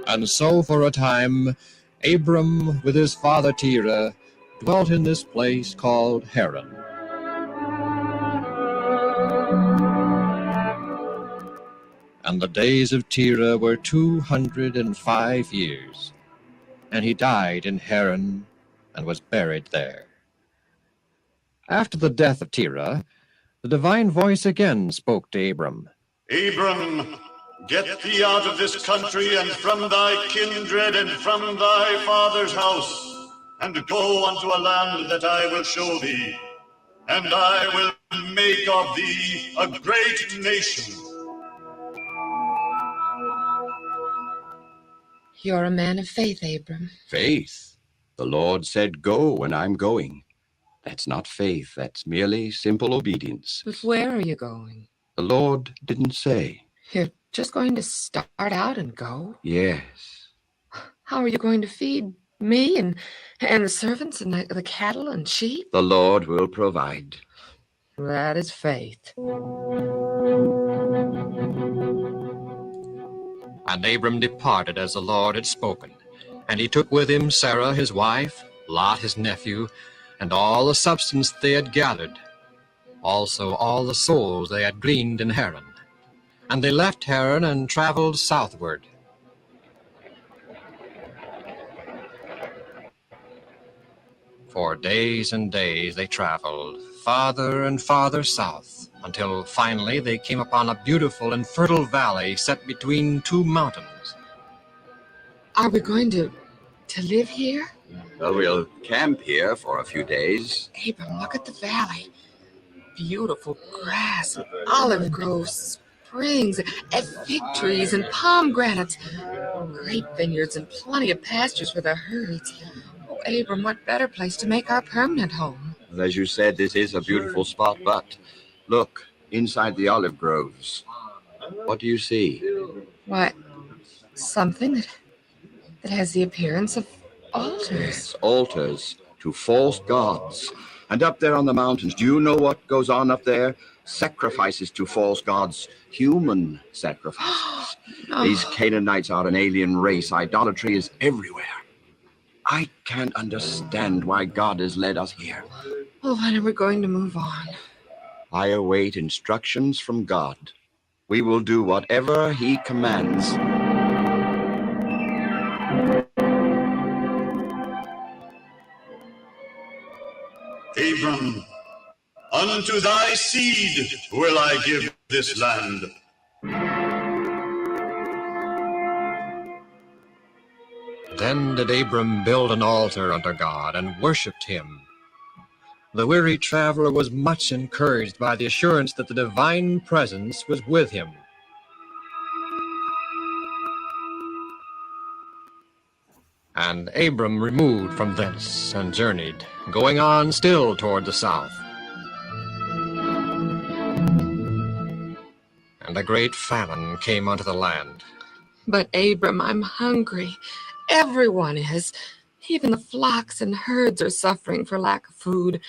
And so for a time, Abram with his father Terah dwelt in this place called Haran. And the days of Terah were 205 years, and he died in Haran and was buried there. After the death of Terah, the divine voice again spoke to Abram. Abram, get thee out of this country and from thy kindred and from thy father's house, and go unto a land that I will show thee, and I will make of thee a great nation. You're a man of faith, Abram. Faith? The Lord said go, and I'm going. That's not faith, that's merely simple obedience. But where are you going? The Lord didn't say. You're just going to start out and go? Yes. How are you going to feed me and the servants and the cattle and sheep? The Lord will provide. That is faith. And Abram departed as the Lord had spoken, and he took with him Sarah his wife, Lot his nephew, and all the substance they had gathered, also all the souls they had gleaned in Haran. And they left Haran and traveled southward. For days and days they traveled, farther and farther south, until finally they came upon a beautiful and fertile valley set between two mountains. Are we going to live here? Well, we'll camp here for a few days. Abram, look at the valley. Beautiful grass, olive groves, springs, and fig trees and pomegranates, grape vineyards, and plenty of pastures for the herds. Oh, Abram, what better place to make our permanent home? Well, as you said, this is a beautiful spot, but look, inside the olive groves, what do you see? Why, something that has the appearance of altars. Yes, altars to false gods. And up there on the mountains, do you know what goes on up there? Sacrifices to false gods, human sacrifices. No. These Canaanites are an alien race. Idolatry is everywhere. I can't understand why God has led us here. Well, when are we going to move on? I await instructions from God. We will do whatever He commands. Abram, unto thy seed will I give this land. Then did Abram build an altar unto God, and worshipped him. The weary traveler was much encouraged by the assurance that the divine presence was with him. And Abram removed from thence and journeyed, going on still toward the south. And a great famine came unto the land. But Abram, I'm hungry. Everyone is. Even the flocks and herds are suffering for lack of food.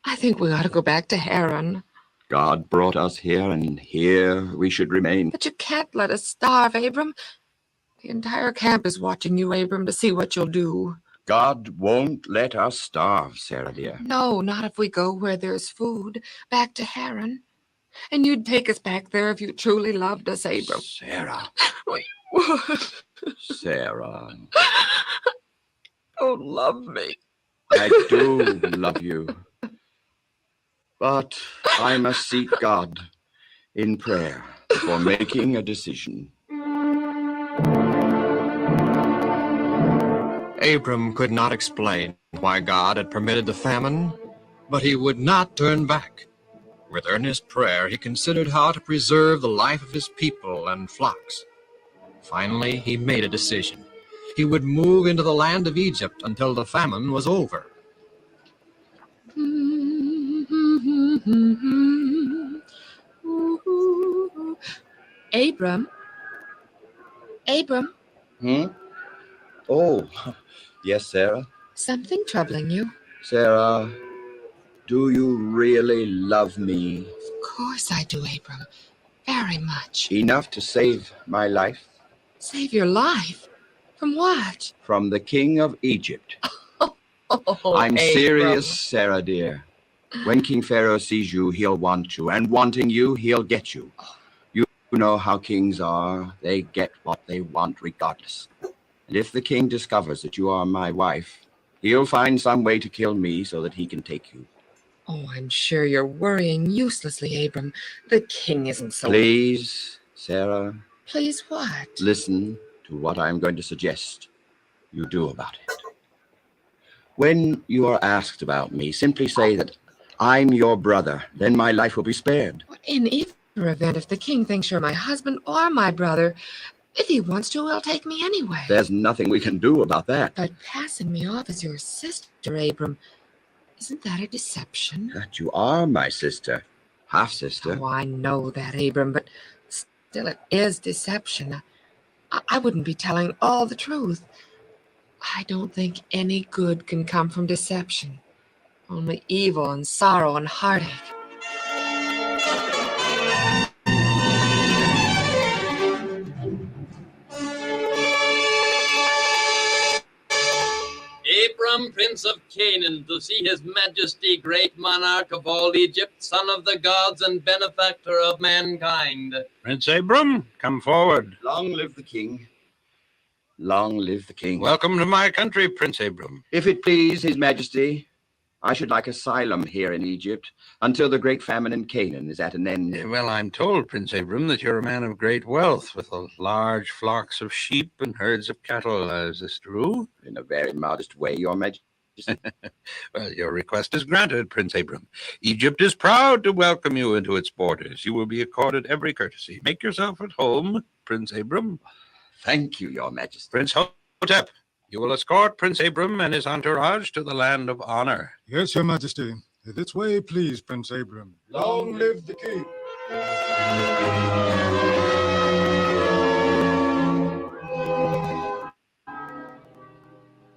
I think we ought to go back to Haran. God brought us here, and here we should remain. But you can't let us starve, Abram. The entire camp is watching you, Abram, to see what you'll do. God won't let us starve, Sarah dear. No, not if we go where there's food, back to Haran. And you'd take us back there if you truly loved us, Abram. Sarah. We would. Sarah. Don't love me. I do love you. But I must seek God in prayer before making a decision. Abram could not explain why God had permitted the famine, but he would not turn back. With earnest prayer, he considered how to preserve the life of his people and flocks. Finally, he made a decision. He would move into the land of Egypt until the famine was over. Abram? Abram? Oh, yes, Sarah. Something troubling you? Sarah, do you really love me? Of course I do, Abram. Very much. Enough to save my life? Save your life? From what? From the king of Egypt. Oh, I'm Abram. serious, Sarah dear. When King Pharaoh sees you, he'll want you, and wanting you, he'll get you. You know how kings are. They get what they want regardless. And if the king discovers that you are my wife, he'll find some way to kill me so that he can take you. Oh, I'm sure you're worrying uselessly, Abram. The king isn't so... Please, Sarah. Please what? Listen to what I'm going to suggest you do about it. When you are asked about me, simply say that I'm your brother. Then my life will be spared. In either event, if the king thinks you're my husband or my brother, if he wants to, he'll take me anyway. There's nothing we can do about that. But passing me off as your sister, Abram, isn't that a deception? That you are my sister. Half-sister. Oh, I know that, Abram, but still it is deception. I wouldn't be telling all the truth. I don't think any good can come from deception. Only evil and sorrow and heartache. Abram, prince of Canaan, to see his majesty, great monarch of all Egypt, son of the gods and benefactor of mankind. Prince Abram, come forward. Long live the king. Long live the king. Welcome to my country, Prince Abram. If it please his majesty, I should like asylum here in Egypt until the great famine in Canaan is at an end. Well, I'm told, Prince Abram, that you're a man of great wealth, with large flocks of sheep and herds of cattle. Is this true? In a very modest way, Your Majesty. Well, your request is granted, Prince Abram. Egypt is proud to welcome you into its borders. You will be accorded every courtesy. Make yourself at home, Prince Abram. Thank you, Your Majesty. Prince Hotep, you will escort Prince Abram and his entourage to the land of honor. Yes, Your Majesty. This way, please, Prince Abram. Long live the king.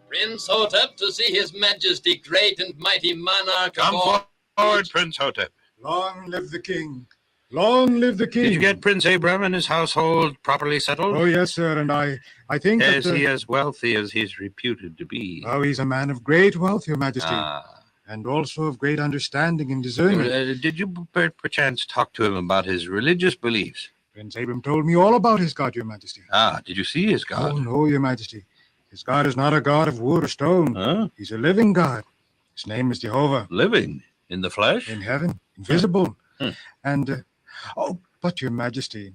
Prince Hotep, to see his majesty, great and mighty monarch of Come all... forward, Prince Hotep. Long live the king. Long live the king. Did you get Prince Abram and his household properly settled? Oh, yes, sir, and I think Is that... he as wealthy as he's reputed to be? Oh, he's a man of great wealth, Your Majesty. And also of great understanding and discernment. Did you perchance talk to him about his religious beliefs? Prince Abram told me all about his God, Your Majesty. Did you see his God? Oh, no, Your Majesty. His God is not a God of wood or stone. Huh? He's a living God. His name is Jehovah. Living? In the flesh? In heaven. Invisible. And, but Your Majesty,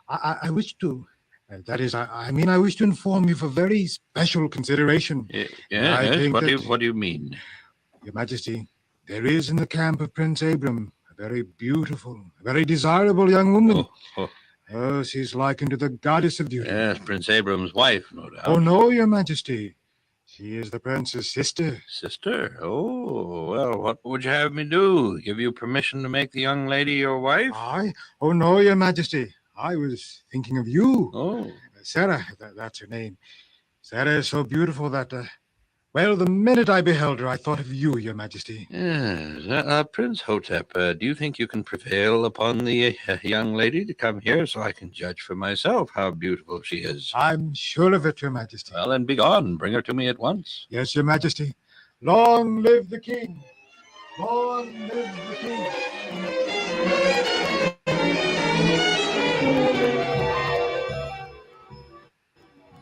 I wish to... I wish to inform you for very special consideration. Yes, what do you mean? Your Majesty, there is in the camp of Prince Abram a very beautiful, a very desirable young woman. Oh, she's likened to the goddess of beauty. Yes, Prince Abram's wife, no doubt. Oh, no, Your Majesty. She is the prince's sister. Sister? Oh, well, what would you have me do? Give you permission to make the young lady your wife? Oh, no, Your Majesty. I was thinking of you. Oh. Sarah, that's her name. Sarah is so beautiful that, the minute I beheld her, I thought of you, Your Majesty. Yes. Prince Hotep, do you think you can prevail upon the young lady to come here so I can judge for myself how beautiful she is? I'm sure of it, Your Majesty. Well, then begone. Bring her to me at once. Yes, Your Majesty. Long live the king. Long live the king.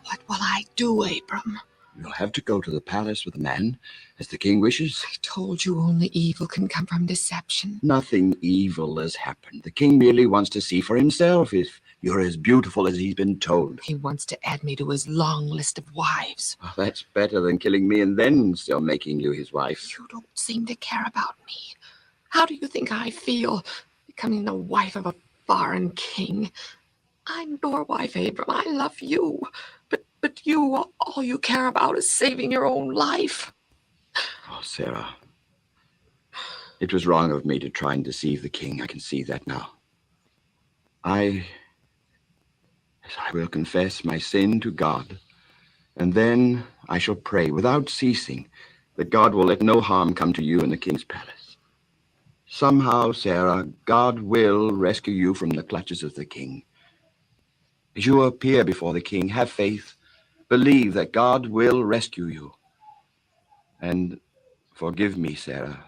What will I do, Abram? You'll have to go to the palace with the man, as the king wishes. I told you only evil can come from deception. Nothing evil has happened. The king merely wants to see for himself if you're as beautiful as he's been told. He wants to add me to his long list of wives. Well, that's better than killing me and then still making you his wife. You don't seem to care about me. How do you think I feel, becoming the wife of a foreign king? I'm your wife, Abram. I love you. But you, all you care about is saving your own life. Oh, Sarah. It was wrong of me to try and deceive the king. I can see that now. I will confess my sin to God, and then I shall pray without ceasing that God will let no harm come to you in the king's palace. Somehow, Sarah, God will rescue you from the clutches of the king. As you appear before the king, have faith. Believe that God will rescue you. And forgive me, Sarah,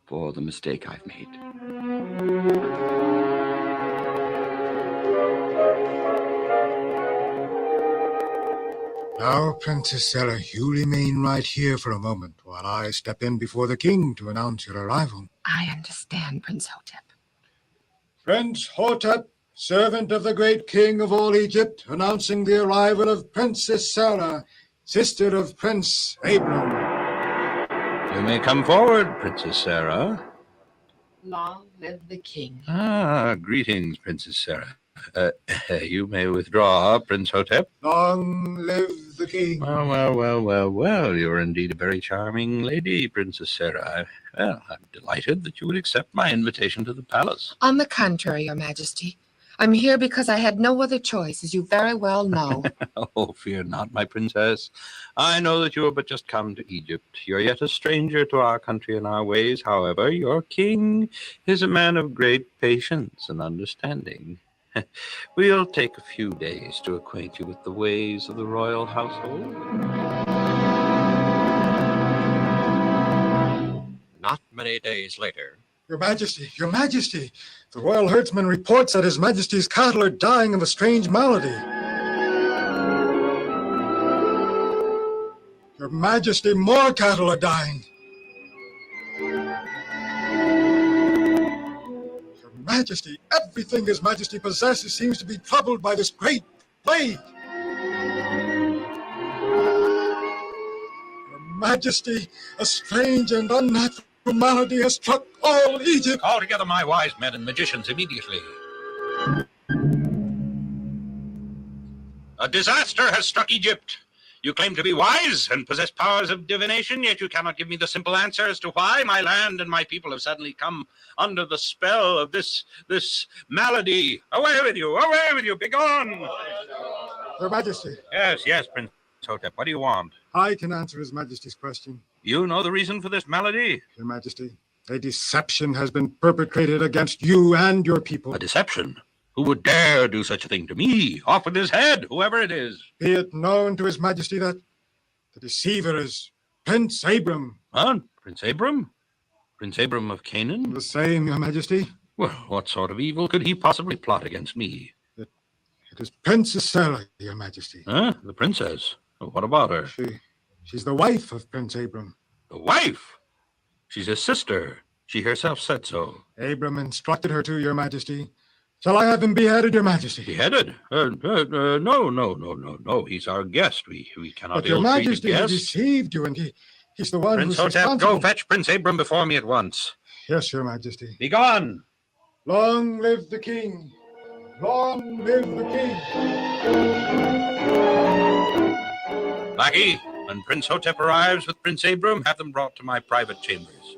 for the mistake I've made. Now, Princess Sarah, you remain right here for a moment while I step in before the king to announce your arrival. I understand, Prince Hotep. Prince Hotep, servant of the great king of all Egypt, announcing the arrival of Princess Sarah, sister of Prince Abram. You may come forward, Princess Sarah. Long live the king. Greetings, Princess Sarah. You may withdraw, Prince Hotep. Long live the king. Well, you're indeed a very charming lady, Princess Sarah. I'm delighted that you would accept my invitation to the palace. On the contrary, Your Majesty. I'm here because I had no other choice, as you very well know. Oh, fear not, my princess. I know that you are but just come to Egypt. You're yet a stranger to our country and our ways. However, your king is a man of great patience and understanding. We'll take a few days to acquaint you with the ways of the royal household. Not many days later. Your Majesty, the royal herdsman reports that His Majesty's cattle are dying of a strange malady. Your Majesty, more cattle are dying. Majesty, everything His Majesty possesses seems to be troubled by this great plague. Your Majesty, a strange and unnatural malady has struck all Egypt. Call together my wise men and magicians immediately. A disaster has struck Egypt. You claim to be wise and possess powers of divination, yet you cannot give me the simple answer as to why my land and my people have suddenly come under the spell of this malady. Away with you, begone! Your Majesty. Yes, Prince Hotep, what do you want? I can answer His Majesty's question. You know the reason for this malady? Your Majesty, a deception has been perpetrated against you and your people. A deception? Who would dare do such a thing to me? Off with his head, whoever it is. Be it known to His Majesty that the deceiver is Prince Abram. Huh? Prince Abram? Prince Abram of Canaan? The same, Your Majesty. Well, what sort of evil could he possibly plot against me? It is Princess Sarah, Your Majesty. Huh? The princess? Well, what about her? She's the wife of Prince Abram. The wife? She's his sister. She herself said so. Abram instructed her to, Your Majesty. Shall I have him beheaded, Your Majesty? Beheaded? No. He's our guest. We cannot But Your ill-treat a Majesty, he guest. deceived you, and he's the one Prince who's Hotep, responsible. go fetch Prince Abram before me at once. Yes, Your Majesty. Be gone! Long live the king! Long live the king! Lackey, when Prince Hotep arrives with Prince Abram, have them brought to my private chambers.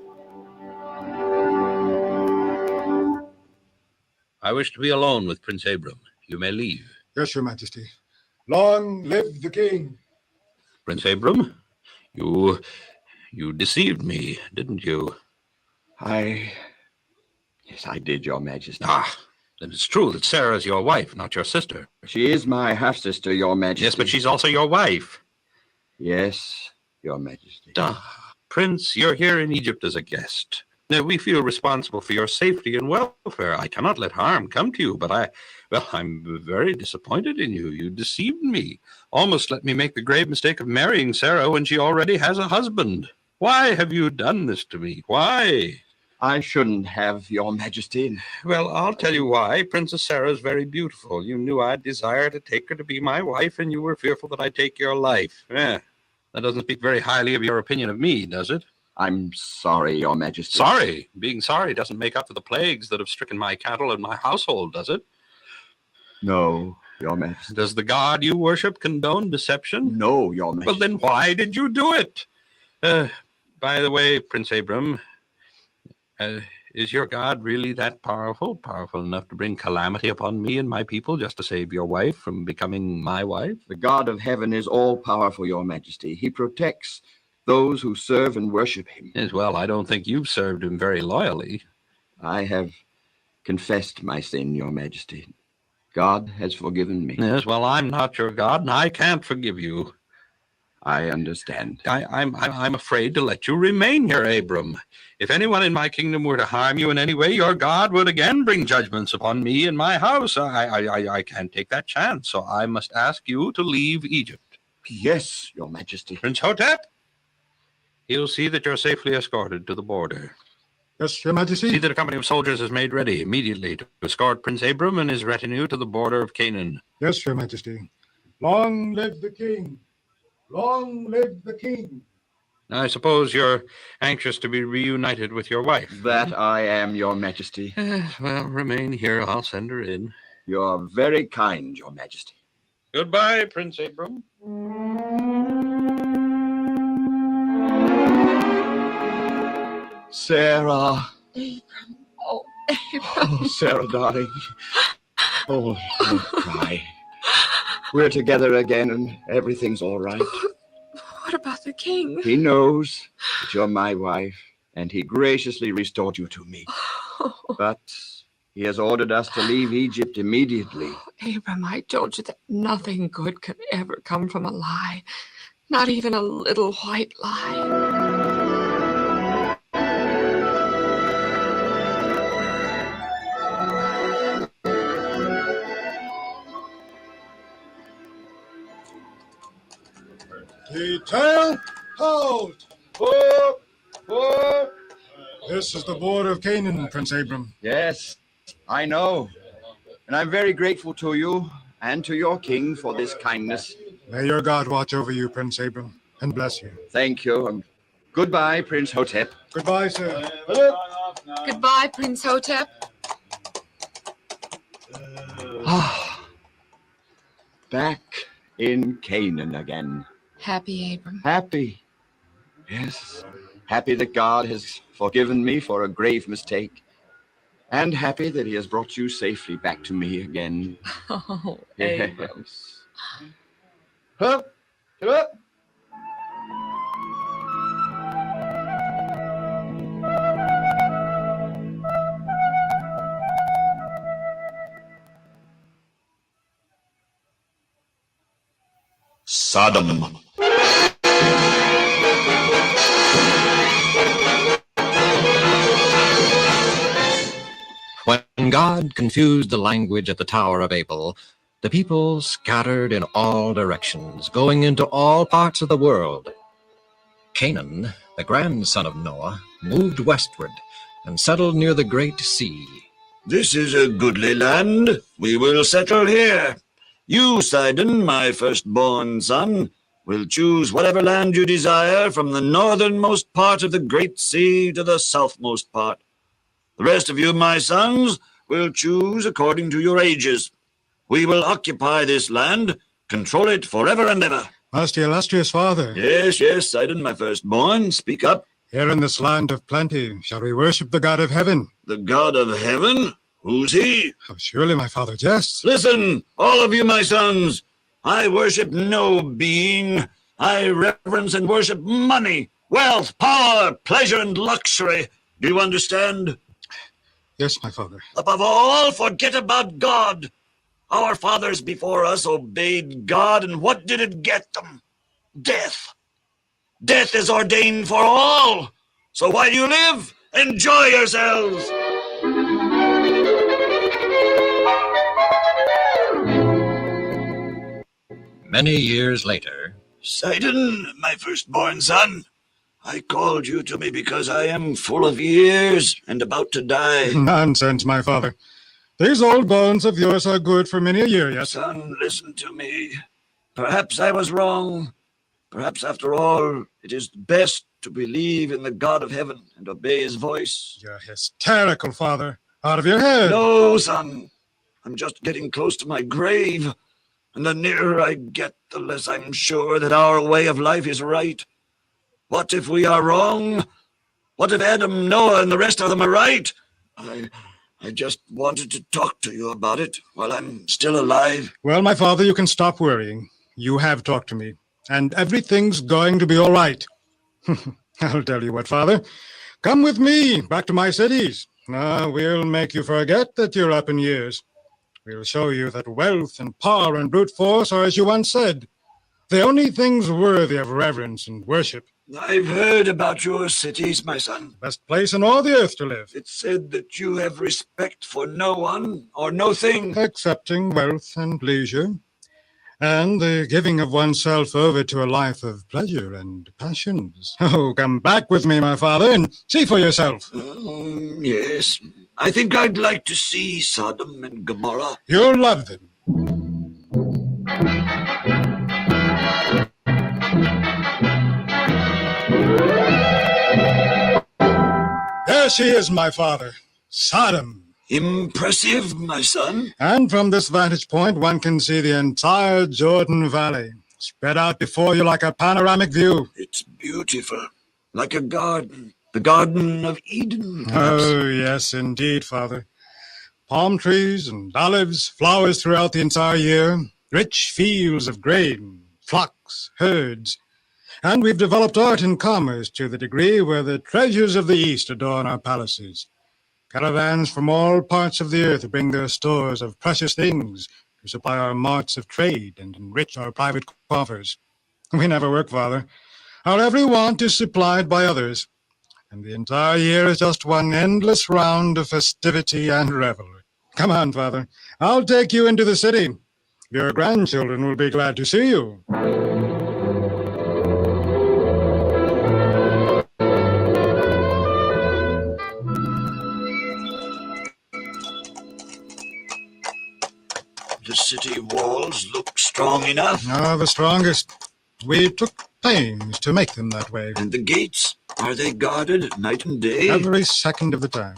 I wish to be alone with Prince Abram. You may leave. Yes, Your Majesty. Long live the king! Prince Abram, you deceived me, didn't you? Yes, I did, Your Majesty. Ah, then it's true that Sarah's your wife, not your sister. She is my half-sister, Your Majesty. Yes, but she's also your wife. Yes, Your Majesty. Prince, you're here in Egypt as a guest. Now, we feel responsible for your safety and welfare. I cannot let harm come to you, but I'm very disappointed in you. You deceived me. Almost let me make the grave mistake of marrying Sarah when she already has a husband. Why have you done this to me? Why? I shouldn't have, Your Majesty. Well, I'll tell you why. Princess Sarah is very beautiful. You knew I'd desire to take her to be my wife, and you were fearful that I'd take your life. That doesn't speak very highly of your opinion of me, does it? I'm sorry, Your Majesty. Sorry? Being sorry doesn't make up for the plagues that have stricken my cattle and my household, does it? No, Your Majesty. Does the God you worship condone deception? No, Your Majesty. Well, then why did you do it? By the way, Prince Abram, is your God really that powerful? Powerful enough to bring calamity upon me and my people just to save your wife from becoming my wife? The God of heaven is all-powerful, Your Majesty. He protects those who serve and worship him. Yes, well, I don't think you've served him very loyally. I have confessed my sin, Your Majesty. God has forgiven me. Yes, well, I'm not your God, and I can't forgive you. I understand. I'm afraid to let you remain here, Abram. If anyone in my kingdom were to harm you in any way, your God would again bring judgments upon me and my house. I can't take that chance, so I must ask you to leave Egypt. Yes, Your Majesty. Prince Hotep, he'll see that you're safely escorted to the border. Yes, Your Majesty. See that a company of soldiers is made ready immediately to escort Prince Abram and his retinue to the border of Canaan. Yes, Your Majesty. Long live the king! Long live the king! I suppose you're anxious to be reunited with your wife. That I am, Your Majesty. Well, remain here. I'll send her in. You're very kind, Your Majesty. Goodbye, Prince Abram. Sarah. Abram. Oh, Abram. Oh, Sarah, darling. Oh, don't cry. We're together again and everything's all right. What about the king? He knows that you're my wife, and he graciously restored you to me. But he has ordered us to leave Egypt immediately. Abram, I told you that nothing good could ever come from a lie. Not even a little white lie. Detail, hold! This is the border of Canaan, Prince Abram. Yes, I know. And I'm very grateful to you and to your king for this kindness. May your God watch over you, Prince Abram, and bless you. Thank you. Goodbye, Prince Hotep. Goodbye, sir. Goodbye, Prince Hotep. Back in Canaan again. Happy, Abram. Happy. Yes. Happy that God has forgiven me for a grave mistake. And happy that he has brought you safely back to me again. Oh, Abram. Yes. Hup, hup. Sodom. When God confused the language at the Tower of Babel, the people scattered in all directions, going into all parts of the world. Canaan, the grandson of Noah, moved westward and settled near the great sea. This is a goodly land. We will settle here. You, Sidon, my firstborn son, will choose whatever land you desire from the northernmost part of the great sea to the southmost part. The rest of you, my sons, will choose according to your ages. We will occupy this land, control it forever and ever. Most illustrious father. Yes, yes, Sidon, my firstborn, speak up. Here in this land of plenty, shall we worship the God of heaven? The God of heaven? Who's he? Oh, surely my father jests. Listen, all of you, my sons. I worship no being. I reverence and worship money, wealth, power, pleasure, and luxury. Do you understand? Yes, my father. Above all, forget about God. Our fathers before us obeyed God, and what did it get them? Death. Death is ordained for all. So while you live, enjoy yourselves. Many years later, Sidon, my firstborn son, I called you to me because I am full of years and about to die. Nonsense, my father. These old bones of yours are good for many a year yet. Son, listen to me. Perhaps I was wrong. Perhaps, after all, it is best to believe in the God of heaven and obey his voice. You're hysterical, father. Out of your head. No, son. I'm just getting close to my grave. And the nearer I get, the less I'm sure that our way of life is right. What if we are wrong? What if Adam, Noah, and the rest of them are right? I just wanted to talk to you about it while I'm still alive. Well, my father, you can stop worrying. You have talked to me, and everything's going to be all right. I'll tell you what, father. Come with me back to my cities. We'll make you forget that you're up in years. We'll show you that wealth and power and brute force are, as you once said, the only things worthy of reverence and worship. I've heard about your cities, my son. Best place on all the earth to live. It's said that you have respect for no one or no thing. Excepting wealth and leisure, and the giving of oneself over to a life of pleasure and passions. Oh, come back with me, my father, and see for yourself. Yes. I think I'd like to see Sodom and Gomorrah. You'll love them. There she is, my father. Sodom. Impressive, my son. And from this vantage point, one can see the entire Jordan Valley, spread out before you like a panoramic view. It's beautiful, like a garden. The Garden of Eden, perhaps. Oh, yes, indeed, father. Palm trees and olives, flowers throughout the entire year, rich fields of grain, flocks, herds. And we've developed art and commerce to the degree where the treasures of the East adorn our palaces. Caravans from all parts of the earth bring their stores of precious things to supply our marts of trade and enrich our private coffers. We never work, father. Our every want is supplied by others. And the entire year is just one endless round of festivity and revelry. Come on, father. I'll take you into the city. Your grandchildren will be glad to see you. enough? No, the strongest. We took pains to make them that way. And the gates, are they guarded night and day? Every second of the time.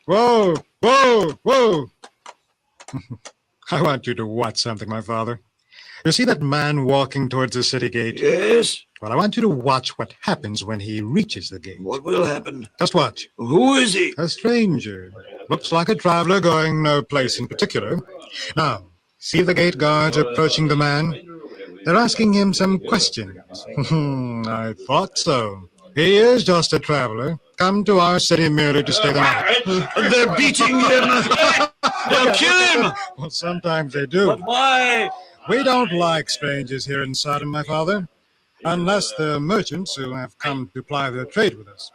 Whoa! Whoa! Whoa! I want you to watch something, my father. You see that man walking towards the city gate? Yes. Well, I want you to watch what happens when he reaches the gate. What will happen? Just watch. Who is he? A stranger. Looks like a traveler going no place in particular. Now, see the gate guards approaching the man? They're asking him some questions. I thought so. He is just a traveler, come to our city merely to stay the night. They're beating him! They'll kill him! Well, sometimes they do. But why? We don't like strangers here in Sodom, my father, unless they're merchants who have come to ply their trade with us.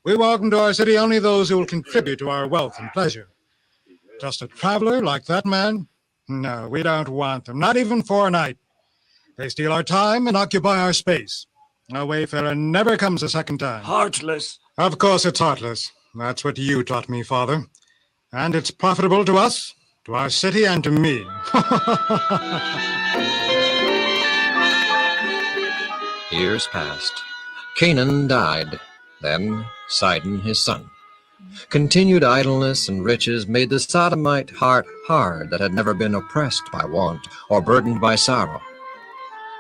We welcome to our city only those who will contribute to our wealth and pleasure. Just a traveler like that man? No, we don't want them, not even for a night. They steal our time and occupy our space. A wayfarer never comes a second time. Heartless. Of course it's heartless. That's what you taught me, Father. And it's profitable to us, to our city, and to me. Years passed. Canaan died. Then Sidon, his son. Continued idleness and riches made the Sodomite heart hard that had never been oppressed by want or burdened by sorrow.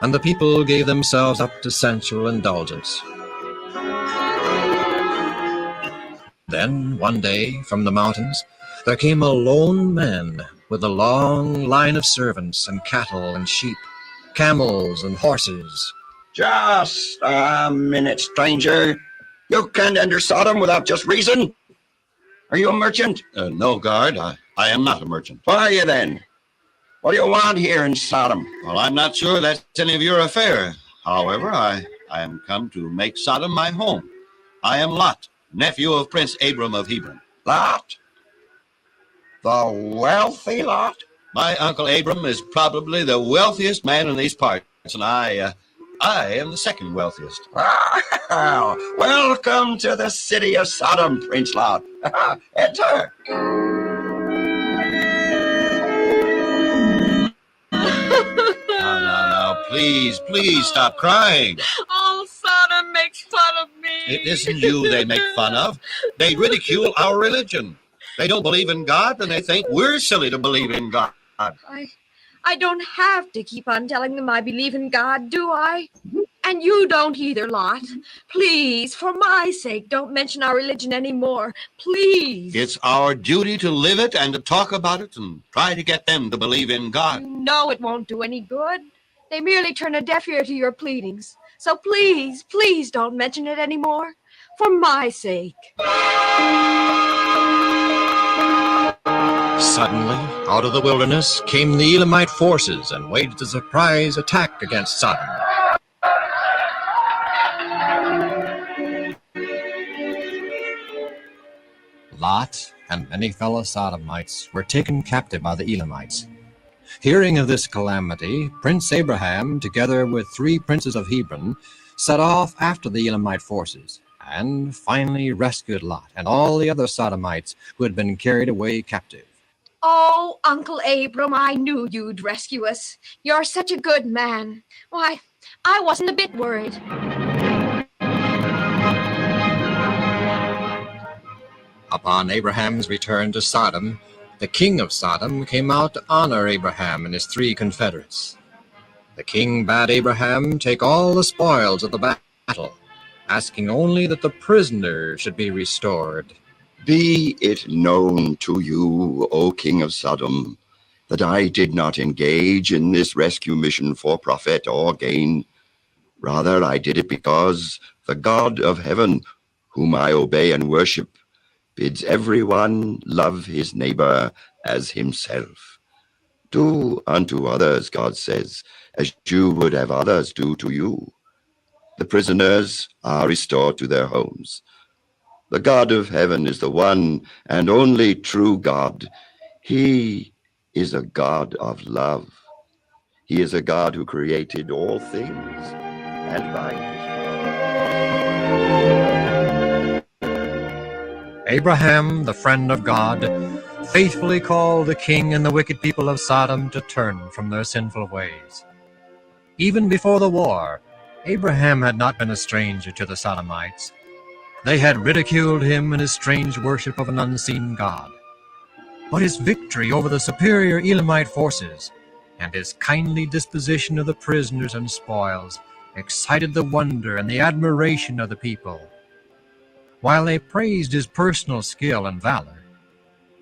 And the people gave themselves up to sensual indulgence. Then, one day, from the mountains, there came a lone man with a long line of servants and cattle and sheep, camels and horses. Just a minute, stranger. You can't enter Sodom without just reason. Are you a merchant? No, guard. I am not a merchant. What are you then? What do you want here in Sodom? Well, I'm not sure that's any of your affair. However, I am come to make Sodom my home. I am Lot, nephew of Prince Abram of Hebron. Lot? The wealthy Lot? My uncle Abram is probably the wealthiest man in these parts, and I am the second wealthiest. Welcome to the city of Sodom, Prince Lot. Enter. Now, please stop crying. All Sodom makes fun of me. It isn't you they make fun of. They ridicule our religion. They don't believe in God, and they think we're silly to believe in God. I don't have to keep on telling them I believe in God, do I? And you don't either, Lot. Please, for my sake, don't mention our religion anymore. Please. It's our duty to live it and to talk about it and try to get them to believe in God. No, it won't do any good. They merely turn a deaf ear to your pleadings. So please, please don't mention it anymore. For my sake. Suddenly, out of the wilderness came the Elamite forces and waged a surprise attack against Sodom. Lot and many fellow Sodomites were taken captive by the Elamites. Hearing of this calamity, Prince Abraham, together with 3 princes of Hebron, set off after the Elamite forces, and finally rescued Lot and all the other Sodomites who had been carried away captive. Oh, Uncle Abram, I knew you'd rescue us. You're such a good man. Why, I wasn't a bit worried. Upon Abraham's return to Sodom, the king of Sodom came out to honor Abraham and his 3 confederates. The king bade Abraham take all the spoils of the battle, asking only that the prisoner should be restored. Be it known to you, O king of Sodom, that I did not engage in this rescue mission for profit or gain. Rather, I did it because the God of heaven, whom I obey and worship, bids everyone love his neighbor as himself. Do unto others, God says, as you would have others do to you. The prisoners are restored to their homes. The God of heaven is the one and only true God. He is a God of love. He is a God who created all things, and by Abraham, the friend of God, faithfully called the king and the wicked people of Sodom to turn from their sinful ways. Even before the war, Abraham had not been a stranger to the Sodomites. They had ridiculed him in his strange worship of an unseen God. But his victory over the superior Elamite forces and his kindly disposition of the prisoners and spoils excited the wonder and the admiration of the people. While they praised his personal skill and valor,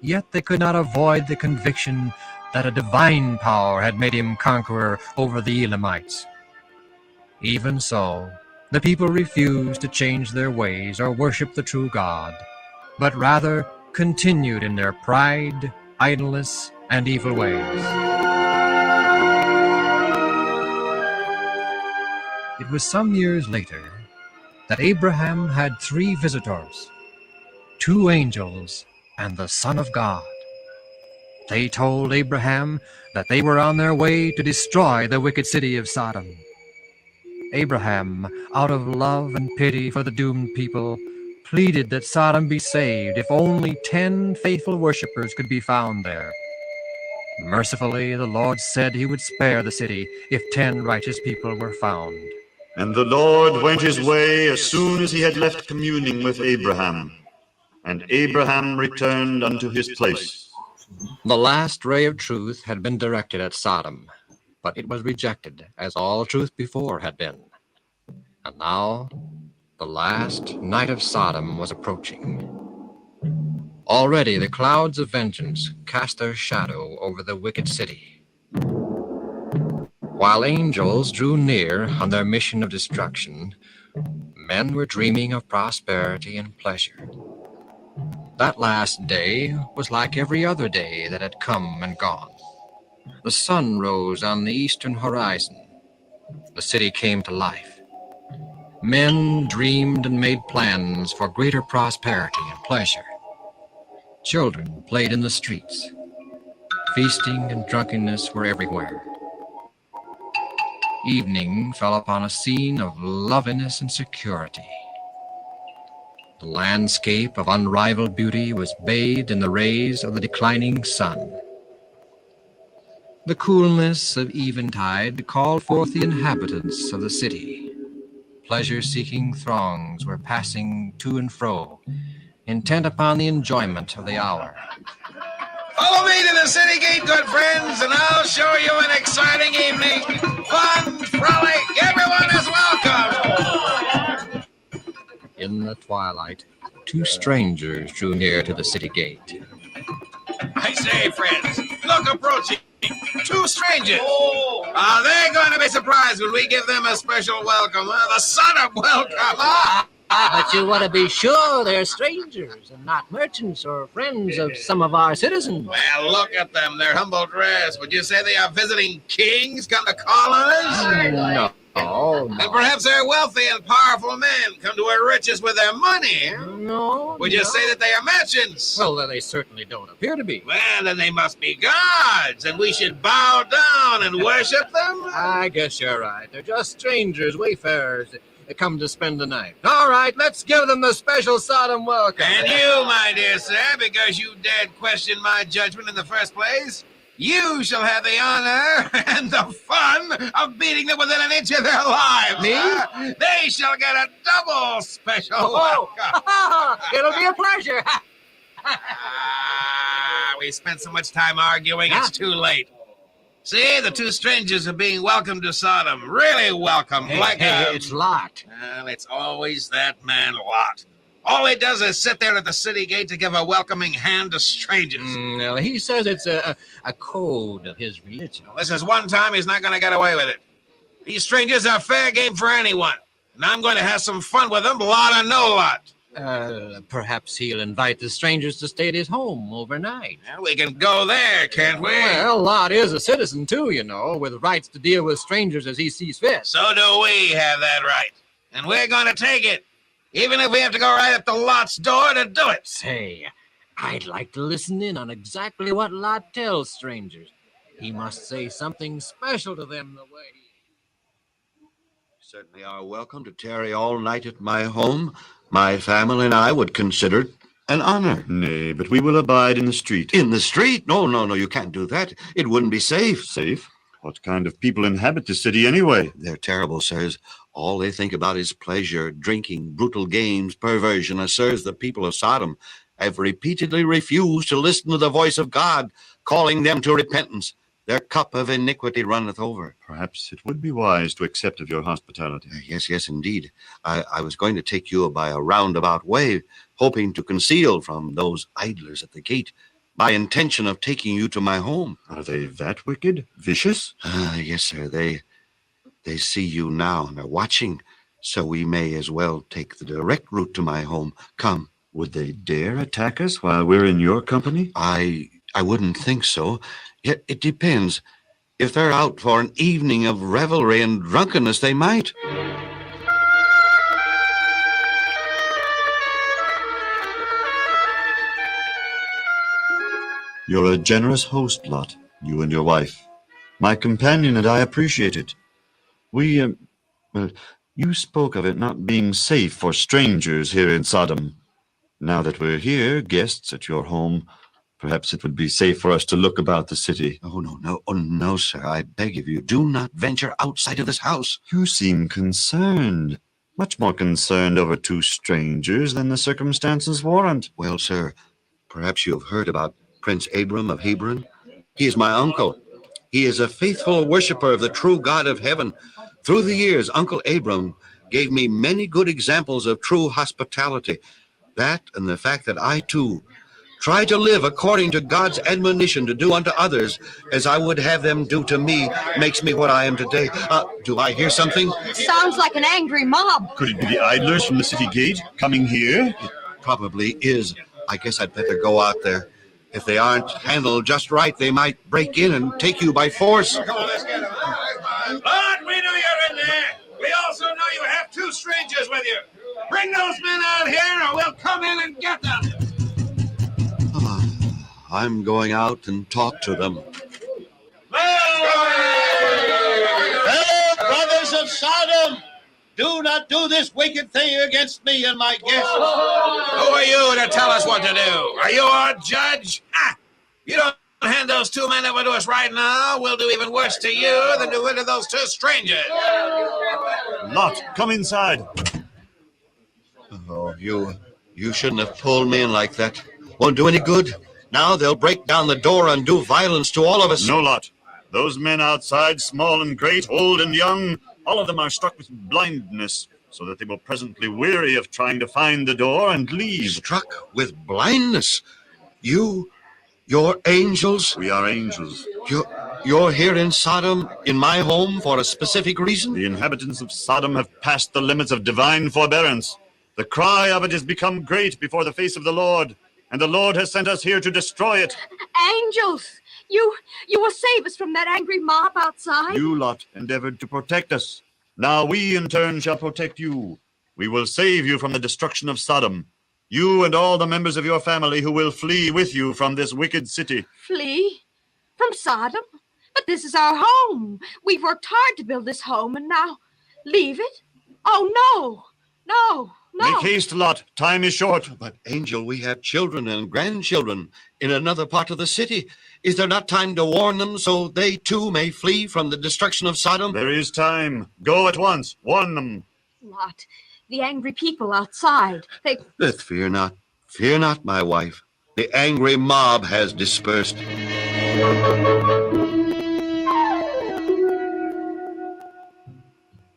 yet they could not avoid the conviction that a divine power had made him conqueror over the Elamites. Even so, the people refused to change their ways or worship the true God, but rather continued in their pride, idleness, and evil ways. It was some years later that Abraham had 3 visitors, 2 angels and the Son of God. They told Abraham that they were on their way to destroy the wicked city of Sodom. Abraham, out of love and pity for the doomed people, pleaded that Sodom be saved if only 10 faithful worshippers could be found there. Mercifully, the Lord said he would spare the city if 10 righteous people were found. And the Lord went his way as soon as he had left communing with Abraham. And Abraham returned unto his place. The last ray of truth had been directed at Sodom, but it was rejected, as all truth before had been. And now, the last night of Sodom was approaching. Already the clouds of vengeance cast their shadow over the wicked city. While angels drew near on their mission of destruction, men were dreaming of prosperity and pleasure. That last day was like every other day that had come and gone. The sun rose on the eastern horizon. The city came to life. Men dreamed and made plans for greater prosperity and pleasure. Children played in the streets. Feasting and drunkenness were everywhere. Evening fell upon a scene of loveliness and security. The landscape of unrivaled beauty was bathed in the rays of the declining sun. The coolness of eventide called forth the inhabitants of the city. Pleasure-seeking throngs were passing to and fro, intent upon the enjoyment of the hour. Follow me to the city gate, good friends, and I'll show you an exciting evening. Fun, frolic, everyone is welcome. In the twilight, 2 strangers drew near to the city gate. I say, friends, look approaching. 2 strangers. They're going to be surprised when we give them a special welcome. The son of welcome. But you want to be sure they're strangers and not merchants or friends of some of our citizens. Well, look at them. Their humble dress. Would you say they are visiting kings come to call on us? No. And perhaps they're wealthy and powerful men come to our riches with their money. No. Would you say that they are merchants? Well, they certainly don't appear to be. Well, then they must be gods, and we should bow down and worship them? I guess you're right. They're just strangers, wayfarers that come to spend the night. All right, let's give them the special Sodom welcome. And you, my dear sir, because you dared question my judgment in the first place, you shall have the honor and the fun of beating them within an inch of their lives. Me? They shall get a double special welcome. It'll be a pleasure. We spent so much time arguing, it's too late. See, the 2 strangers are being welcomed to Sodom. Really welcome. It's Lot. Well, it's always that man Lot. All he does is sit there at the city gate to give a welcoming hand to strangers. Well, he says it's a code of his religion. Well, this is one time he's not going to get away with it. These strangers are fair game for anyone. And I'm going to have some fun with them, lot or no lot. Perhaps he'll invite the strangers to stay at his home overnight. Well, we can go there, can't we? Well, Lot is a citizen, too, you know, with rights to deal with strangers as he sees fit. So do we have that right. And we're going to take it. Even if we have to go right up to Lot's door to do it. Say, I'd like to listen in on exactly what Lot tells strangers. He must say something special to them the way. Certainly are welcome to tarry all night at my home. My family and I would consider it an honor. Nay, but we will abide in the street. In the street? No, you can't do that. It wouldn't be safe. Safe? What kind of people inhabit the city anyway? They're terrible, sirs. All they think about is pleasure, drinking, brutal games, perversion. Sirs, the people of Sodom have repeatedly refused to listen to the voice of God, calling them to repentance. Their cup of iniquity runneth over. Perhaps it would be wise to accept of your hospitality. Yes, indeed. I was going to take you by a roundabout way, hoping to conceal from those idlers at the gate my intention of taking you to my home. Are they that wicked? Vicious? Yes, sir. They see you now and are watching, so we may as well take the direct route to my home. Come. Would they dare attack us while we're in your company? I wouldn't think so. Yet it depends. If they're out for an evening of revelry and drunkenness, they might. You're a generous host, Lot, you and your wife. My companion and I appreciate it. Well, you spoke of it not being safe for strangers here in Sodom. Now that we're here, guests at your home, perhaps it would be safe for us to look about the city. Oh, no, sir. I beg of you, do not venture outside of this house. You seem concerned. Much more concerned over two strangers than the circumstances warrant. Well, sir, perhaps you have heard about Prince Abram of Hebron. He is my uncle. He is a faithful worshiper of the true God of heaven. Through the years, Uncle Abram gave me many good examples of true hospitality. That and the fact that I, too, try to live according to God's admonition to do unto others as I would have them do to me makes me what I am today. Do I hear something? Sounds like an angry mob. Could it be the idlers from the city gate coming here? It probably is. I guess I'd better go out there. If they aren't handled just right, they might break in and take you by force. But we know you're in there. We also know you have two strangers with you. Bring those men out here or we'll come in and get them. I'm going out and talk to them. Fellow brothers of Sodom, do not do this wicked thing against me and my guests. Who are you to tell us what to do? Are you our judge? You don't hand those two men over to us right now, we'll do even worse to you than do to those two strangers. Lot, come inside. Oh, you shouldn't have pulled me in like that. Won't do any good. Now they'll break down the door and do violence to all of us. No, Lot. Those men outside, small and great, old and young, all of them are struck with blindness, so that they will presently weary of trying to find the door and leave. Struck with blindness? You're angels? We are angels. You're here in Sodom, in my home, for a specific reason? The inhabitants of Sodom have passed the limits of divine forbearance. The cry of it has become great before the face of the Lord, and the Lord has sent us here to destroy it. Angels! You will save us from that angry mob outside? You, Lot, endeavored to protect us. Now we, in turn, shall protect you. We will save you from the destruction of Sodom. You and all the members of your family who will flee with you from this wicked city. Flee? From Sodom? But this is our home. We've worked hard to build this home, and now leave it? Oh, no. Make haste, Lot. Time is short. But, Angel, we have children and grandchildren in another part of the city. Is there not time to warn them so they, too, may flee from the destruction of Sodom? There is time. Go at once. Warn them. Lot, the angry people outside, they... Fear not. Fear not, my wife. The angry mob has dispersed.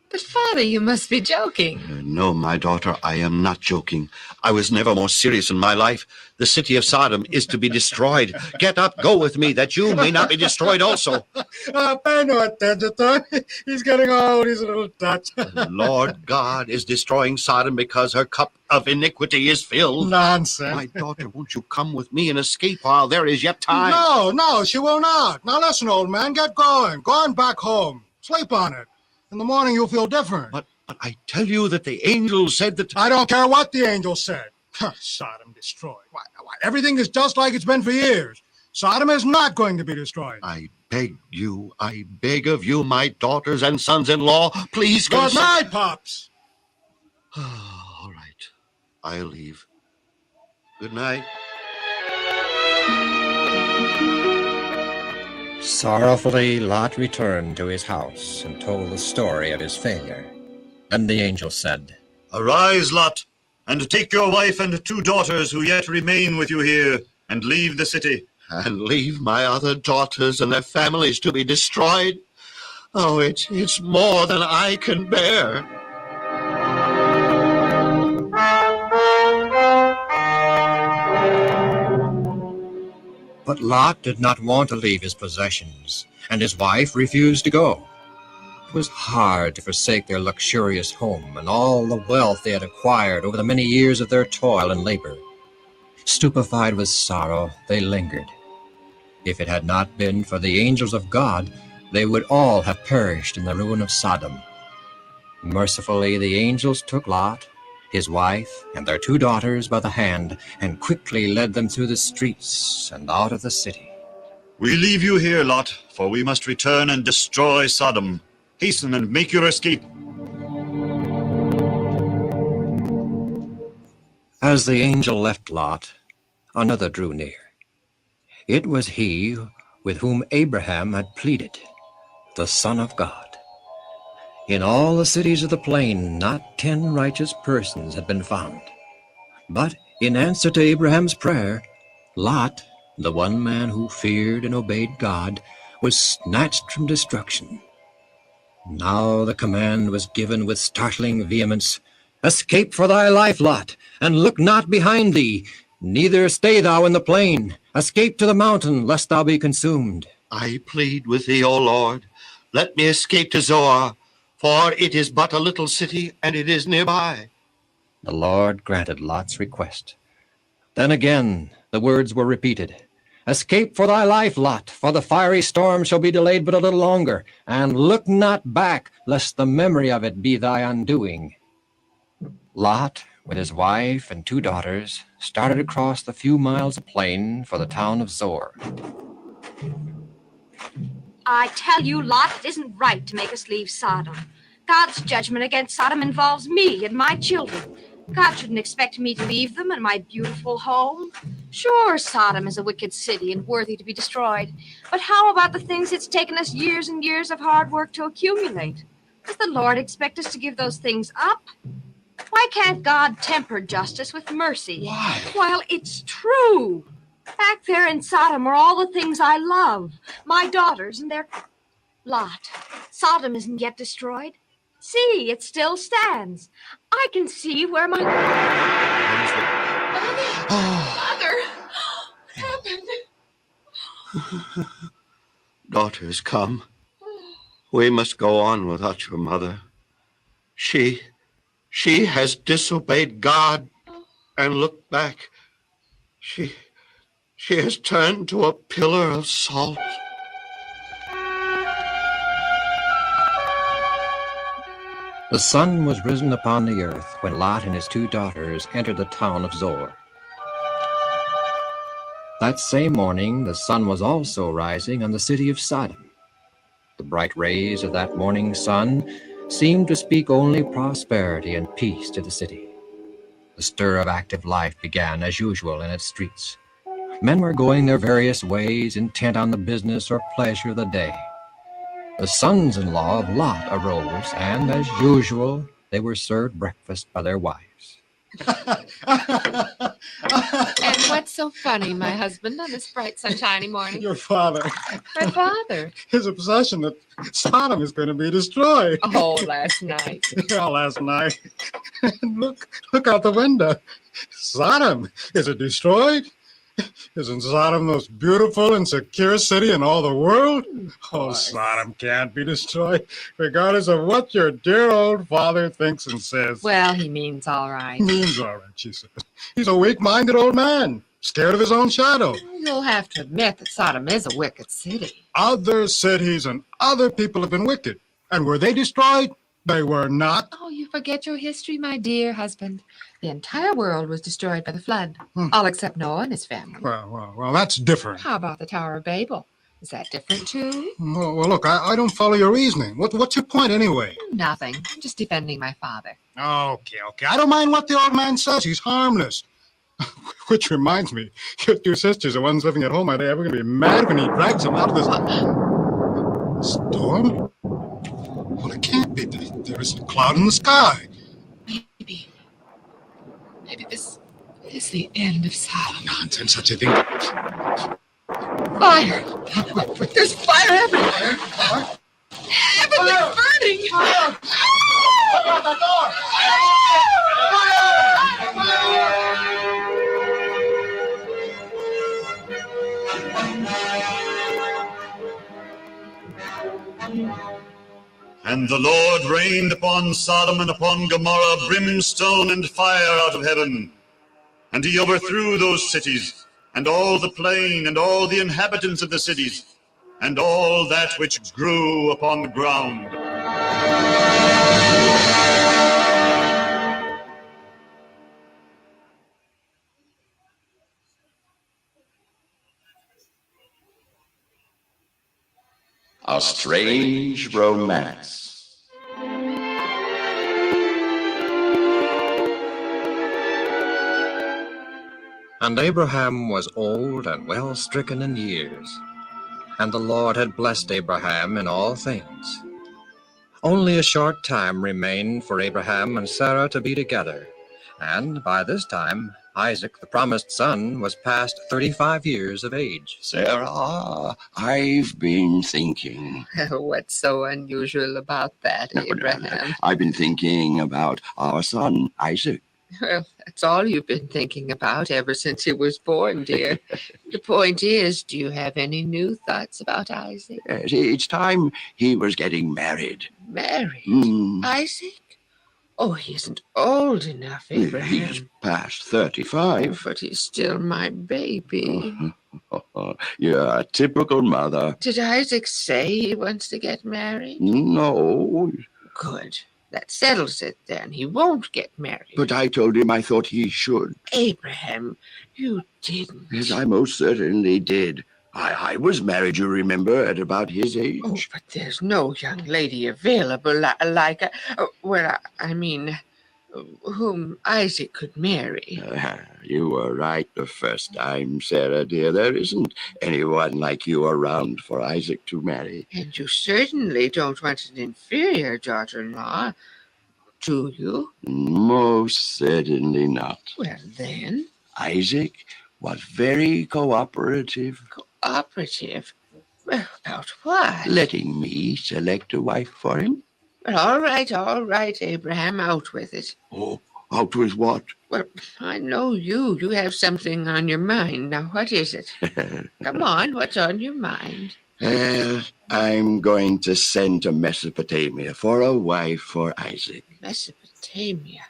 But, Father, you must be joking. No, my daughter, I am not joking. I was never more serious in my life. The city of Sodom is to be destroyed. Get up, go with me, that you may not be destroyed also. Pay no attention to him. He's getting old, he's a little touch. Lord God is destroying Sodom because her cup of iniquity is filled. Nonsense. My daughter, won't you come with me and escape while there is yet time? No, she will not. Now listen, old man, get going. Go on back home. Sleep on it. In the morning, you'll feel different. But I tell you that the angels said that... I don't care what the angels said. Sodom destroyed. Why, everything is just like it's been for years. Sodom is not going to be destroyed. I beg of you, my daughters and sons-in-law, please... Good night, Pops. All right. I'll leave. Good night. Sorrowfully, Lot returned to his house and told the story of his failure. And the angel said, Arise, Lot, and take your wife and 2 daughters who yet remain with you here, and leave the city. And leave my other daughters and their families to be destroyed? Oh, it's more than I can bear. But Lot did not want to leave his possessions, and his wife refused to go. It was hard to forsake their luxurious home and all the wealth they had acquired over the many years of their toil and labor. Stupefied with sorrow, they lingered. If it had not been for the angels of God, they would all have perished in the ruin of Sodom. Mercifully, the angels took Lot, his wife, and their 2 daughters by the hand, and quickly led them through the streets and out of the city. We leave you here, Lot, for we must return and destroy Sodom. Hasten and make your escape. As the angel left Lot, another drew near. It was he with whom Abraham had pleaded, the Son of God. In all the cities of the plain, not 10 righteous persons had been found. But in answer to Abraham's prayer, Lot, the one man who feared and obeyed God, was snatched from destruction. Now the command was given with startling vehemence, Escape for thy life, Lot, and look not behind thee, neither stay thou in the plain. Escape to the mountain, lest thou be consumed. I plead with thee, O Lord, let me escape to Zoar, for it is but a little city, and it is nearby. The Lord granted Lot's request. Then again the words were repeated, Escape for thy life, Lot, for the fiery storm shall be delayed but a little longer, and look not back, lest the memory of it be thy undoing. Lot, with his wife and 2 daughters, started across the few miles of plain for the town of Zoar. I tell you, Lot, it isn't right to make us leave Sodom. God's judgment against Sodom involves me and my children. God shouldn't expect me to leave them and my beautiful home. Sure, Sodom is a wicked city and worthy to be destroyed. But how about the things it's taken us years and years of hard work to accumulate? Does the Lord expect us to give those things up? Why can't God temper justice with mercy? Why? Well, it's true. Back there in Sodom are all the things I love. My daughters and their... Lot, Sodom isn't yet destroyed. See, it still stands. I can see where my... Mother! What happened? Daughters, come. We must go on without your mother. She has disobeyed God and looked back. She has turned to a pillar of salt. The sun was risen upon the earth when Lot and his 2 daughters entered the town of Zoar. That same morning, the sun was also rising on the city of Sodom. The bright rays of that morning sun seemed to speak only prosperity and peace to the city. The stir of active life began as usual in its streets. Men were going their various ways, intent on the business or pleasure of the day. The sons-in-law of Lot arose, and as usual, they were served breakfast by their wives. And what's so funny, my husband, on this bright, sunshiny morning? Your father. My father? His obsession that Sodom is going to be destroyed. Oh, last night. Yeah, last night. Look out the window. Sodom, is it destroyed? Isn't Sodom the most beautiful and secure city in all the world? Oh, Sodom can't be destroyed, regardless of what your dear old father thinks and says. Well, he means all right. Means all right, she says. He's a weak-minded old man, scared of his own shadow. You'll have to admit that Sodom is a wicked city. Other cities and other people have been wicked. And were they destroyed? They were not. Oh, you forget your history, my dear husband. The entire world was destroyed by the flood, all except Noah and his family. Well, that's different. How about the Tower of Babel? Is that different, too? Well, look, I don't follow your reasoning. What's your point, anyway? Nothing. I'm just defending my father. Okay. I don't mind what the old man says. He's harmless. Which reminds me, your two sisters, the ones living at home, are they ever going to be mad when he drags them out of this storm? Well, it can't be. There is a cloud in the sky. Maybe this is the end of Sodom. Nonsense, such a thing. Fire! There's fire everywhere! Everything's burning! Fire! Look out the door! And the Lord rained upon Sodom and upon Gomorrah brimstone and fire out of heaven. And he overthrew those cities, and all the plain, and all the inhabitants of the cities, and all that which grew upon the ground. A Strange Romance. And Abraham was old and well stricken in years, and the Lord had blessed Abraham in all things. Only a short time remained for Abraham and Sarah to be together, and by this time Isaac, the promised son, was past 35 years of age. Sarah, I've been thinking. What's so unusual about that, Abraham? I've been thinking about our son, Isaac. Well, that's all you've been thinking about ever since he was born, dear. The point is, do you have any new thoughts about Isaac? It's time he was getting married. Married? Mm. Isaac? Oh, he isn't old enough, Abraham. He's past 35. But he's still my baby. You're a typical mother. Did Isaac say he wants to get married? No. Good. That settles it then. He won't get married. But I told him I thought he should. Abraham, you didn't. Yes, I most certainly did. I was married, you remember, at about his age. Oh, but there's no young lady available like I mean, whom Isaac could marry. You were right the first time, Sarah, dear. There isn't anyone like you around for Isaac to marry. And you certainly don't want an inferior daughter-in-law, do you? Most certainly not. Well, then. Isaac was very cooperative. Cooperative? Well, about what? Letting me select a wife for him. Well, all right, Abraham, out with it. Oh, out with what? Well, I know you. You have something on your mind. Now, what is it? Come on, what's on your mind? I'm going to send to Mesopotamia for a wife for Isaac. Mesopotamia?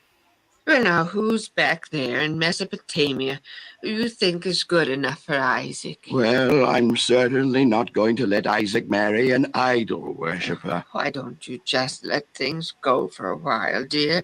Well, now, who's back there in Mesopotamia you think is good enough for Isaac? Well, I'm certainly not going to let Isaac marry an idol worshiper. Why don't you just let things go for a while, dear?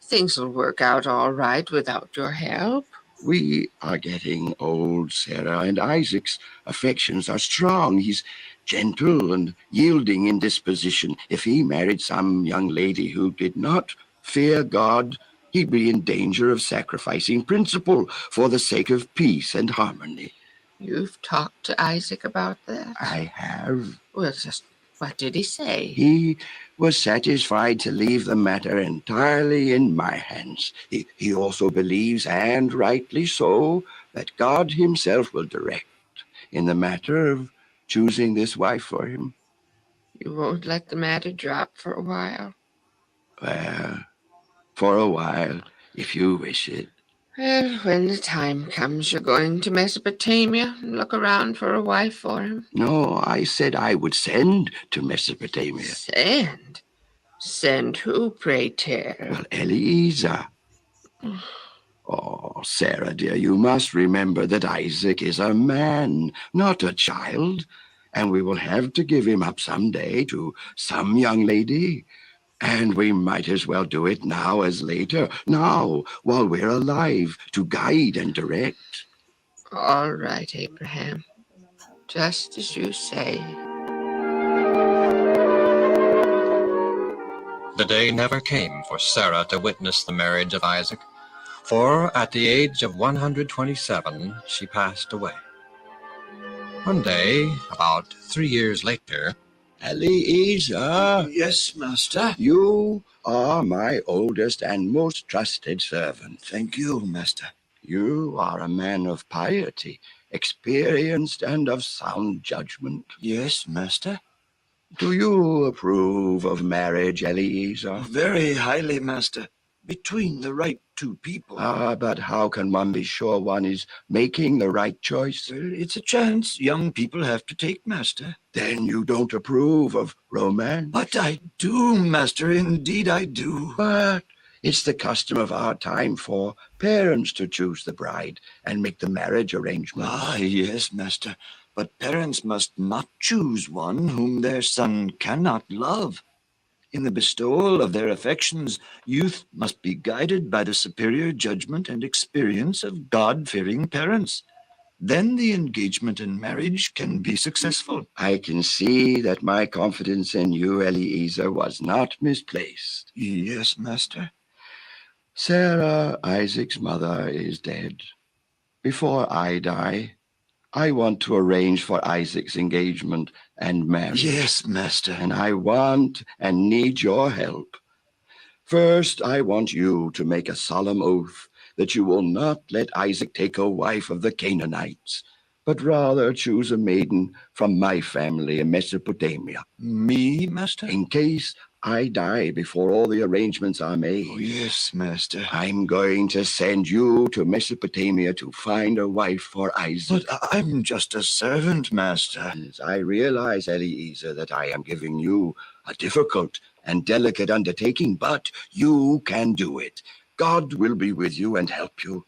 Things will work out all right without your help. We are getting old, Sarah, and Isaac's affections are strong. He's gentle and yielding in disposition. If he married some young lady who did not fear God, he'd be in danger of sacrificing principle for the sake of peace and harmony. You've talked to Isaac about that? I have. Well, just what did he say? He was satisfied to leave the matter entirely in my hands. He also believes, and rightly so, that God himself will direct in the matter of choosing this wife for him. You won't let the matter drop for a while? Well, for a while, if you wish it. Well, when the time comes, you're going to Mesopotamia and look around for a wife for him? No, I said I would send to Mesopotamia. Send? Send who, pray tell? Well, Eliezer. Oh, Sarah, dear, you must remember that Isaac is a man, not a child, and we will have to give him up someday to some young lady. And we might as well do it now as later, now, while we're alive, to guide and direct. All right, Abraham. Just as you say. The day never came for Sarah to witness the marriage of Isaac. for at the age of 127 she passed away. One day, about 3 years later, Eliezer, Yes, master. you are my oldest and most trusted servant. Thank you, master. You are a man of piety, experienced and of sound judgment. Yes, master. Do you approve of marriage, Eliezer? Very highly, master. Between the right two people. But how can one be sure one is making the right choice? Well, it's a chance young people have to take, master. Then you don't approve of romance? But I do, master. Indeed I do. But it's the custom of our time for parents to choose the bride and make the marriage arrangements. Ah, yes, master. But parents must not choose one whom their son cannot love. In the bestowal of their affections, youth must be guided by the superior judgment and experience of God-fearing parents. Then the engagement and marriage can be successful. I can see that my confidence in you, Eliezer, was not misplaced. Yes, master. Sarah, Isaac's mother, is dead. Before I die, I want to arrange for Isaac's engagement and marriage. Yes, master. And I want and need your help. First, I want you to make a solemn oath that you will not let Isaac take a wife of the Canaanites, but rather choose a maiden from my family in Mesopotamia. Me, master? In case I die before all the arrangements are made. Oh, yes, master. I'm going to send you to Mesopotamia to find a wife for Isaac. But I'm just a servant, master. I realize, Eliezer, that I am giving you a difficult and delicate undertaking, but you can do it. God will be with you and help you.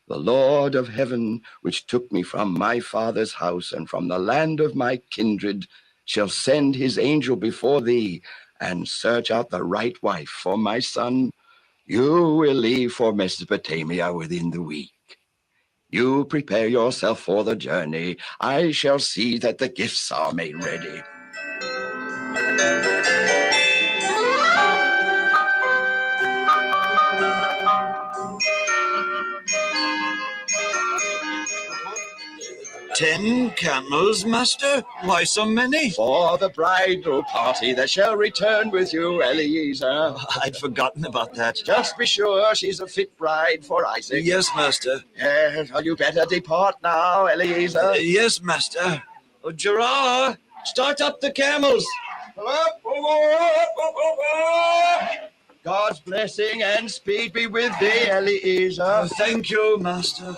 The Lord of heaven, which took me from my father's house and from the land of my kindred, shall send his angel before thee and search out the right wife for my son. You will leave for Mesopotamia within the week. You prepare yourself for the journey. I shall see that the gifts are made ready. "10 camels, master? Why so many?" For the bridal party that shall return with you, Eliezer. I'd forgotten about that. Just be sure she's a fit bride for Isaac. Yes, master. Yes, well, you better depart now, Eliezer. Yes, master. Oh, Gerard, start up the camels. God's blessing and speed be with thee, Eliezer. Thank you, master.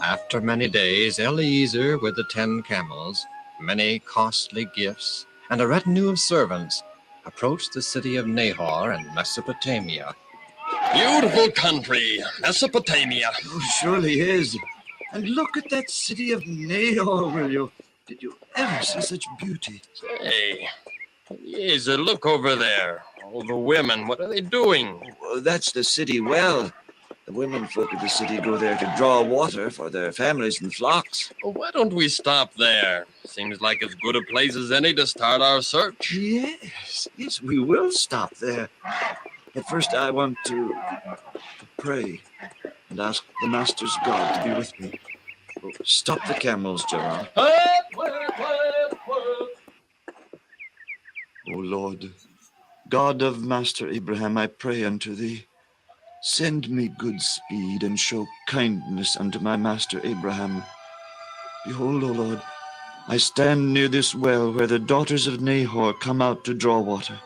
After many days, Eliezer, with the 10 camels, many costly gifts, and a retinue of servants, approached the city of Nahor in Mesopotamia. Beautiful country, Mesopotamia. Oh, surely is. And look at that city of Nahor, will you? Did you ever see such beauty? Hey, Eliezer, look over there. All the women, what are they doing? Oh, that's the city well. The women folk of the city go there to draw water for their families and flocks. Well, why don't we stop there? Seems like as good a place as any to start our search. Yes, we will stop there. At first, I want to pray and ask the Master's God to be with me. Oh, stop the camels, Gerard. O Lord, God of Master Abraham, I pray unto thee, send me good speed and show kindness unto my master Abraham. Behold, O Lord, I stand near this well where the daughters of Nahor come out to draw water.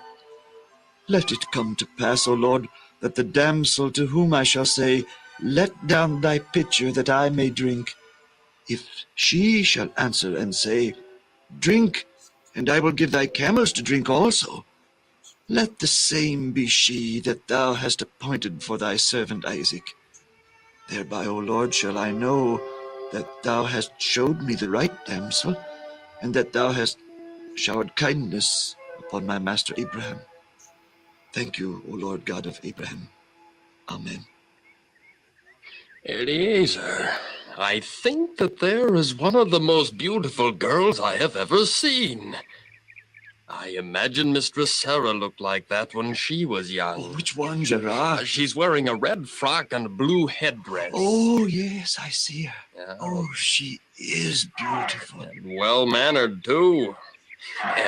Let it come to pass, O Lord, that the damsel to whom I shall say, let down thy pitcher that I may drink, if she shall answer and say, drink, and I will give thy camels to drink also, let the same be she that thou hast appointed for thy servant Isaac. Thereby, O Lord, shall I know that thou hast showed me the right damsel, and that thou hast showered kindness upon my master Abraham. Thank you, O Lord God of Abraham. Amen. Eliezer, I think that there is one of the most beautiful girls I have ever seen. I imagine Mistress Sarah looked like that when she was young. Oh, which one, Gerard? She's wearing a red frock and a blue headdress. Oh, yes, I see her. Yeah. Oh, she is beautiful. And well-mannered, too.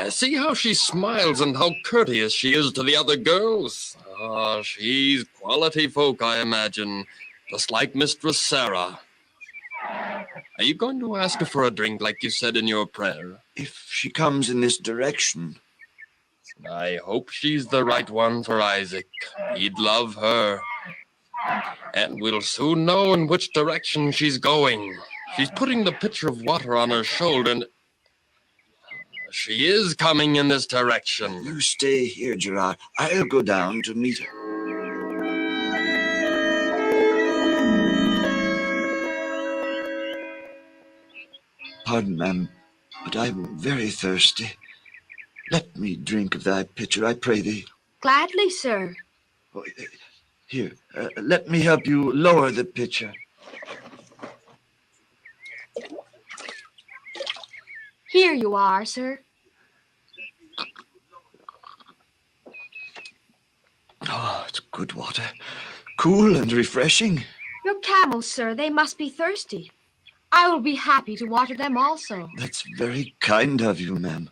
See how she smiles and how courteous she is to the other girls. Ah, she's quality folk, I imagine, just like Mistress Sarah. Are you going to ask her for a drink like you said in your prayer? If she comes in this direction. I hope she's the right one for Isaac. He'd love her. And we'll soon know in which direction she's going. She's putting the pitcher of water on her shoulder and... She is coming in this direction. You stay here, Gerard. I'll go down to meet her. Pardon, ma'am, but I'm very thirsty. Let me drink of thy pitcher, I pray thee. Gladly, sir. Oh, here, let me help you lower the pitcher. Here you are, sir. Oh, it's good water. Cool and refreshing. Your camels, sir, they must be thirsty. I will be happy to water them also. That's very kind of you, ma'am.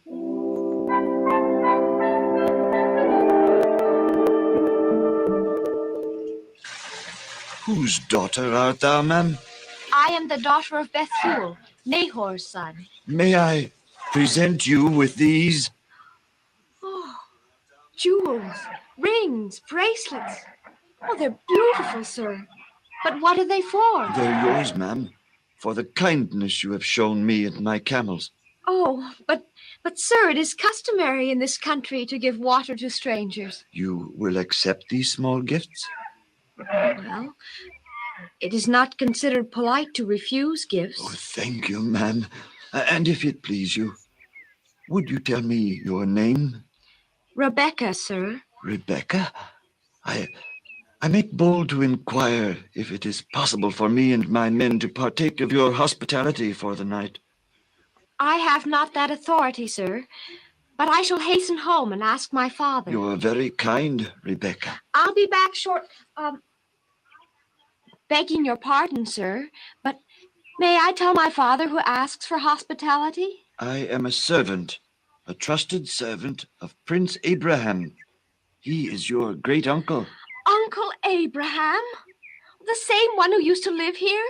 Whose daughter art thou, ma'am? I am the daughter of Bethuel, Nahor's son. May I present you with these? Oh, jewels, rings, bracelets. Oh, they're beautiful, sir. But what are they for? They're yours, ma'am, for the kindness you have shown me and my camels. Oh, but sir, it is customary in this country to give water to strangers. You will accept these small gifts? Well, it is not considered polite to refuse gifts. Oh, thank you, ma'am. And if it please you, would you tell me your name? Rebecca, sir. Rebecca? I make bold to inquire if it is possible for me and my men to partake of your hospitality for the night. I have not that authority, sir, but I shall hasten home and ask my father. You are very kind, Rebecca. I'll be back short. Begging your pardon, sir, but may I tell my father who asks for hospitality? I am a servant, a trusted servant of Prince Abraham. He is your great uncle. Uncle Abraham? The same one who used to live here?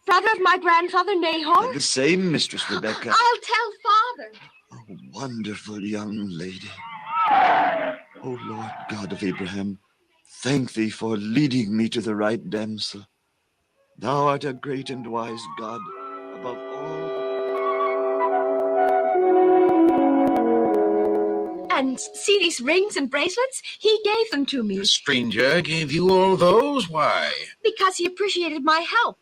Brother of my grandfather Nahor? The same, Mistress Rebecca. I'll tell father. Oh, wonderful young lady. Oh, Lord God of Abraham, thank thee for leading me to the right damsel. Thou art a great and wise God above all. And see these rings and bracelets? He gave them to me. The stranger gave you all those? Why? Because he appreciated my help.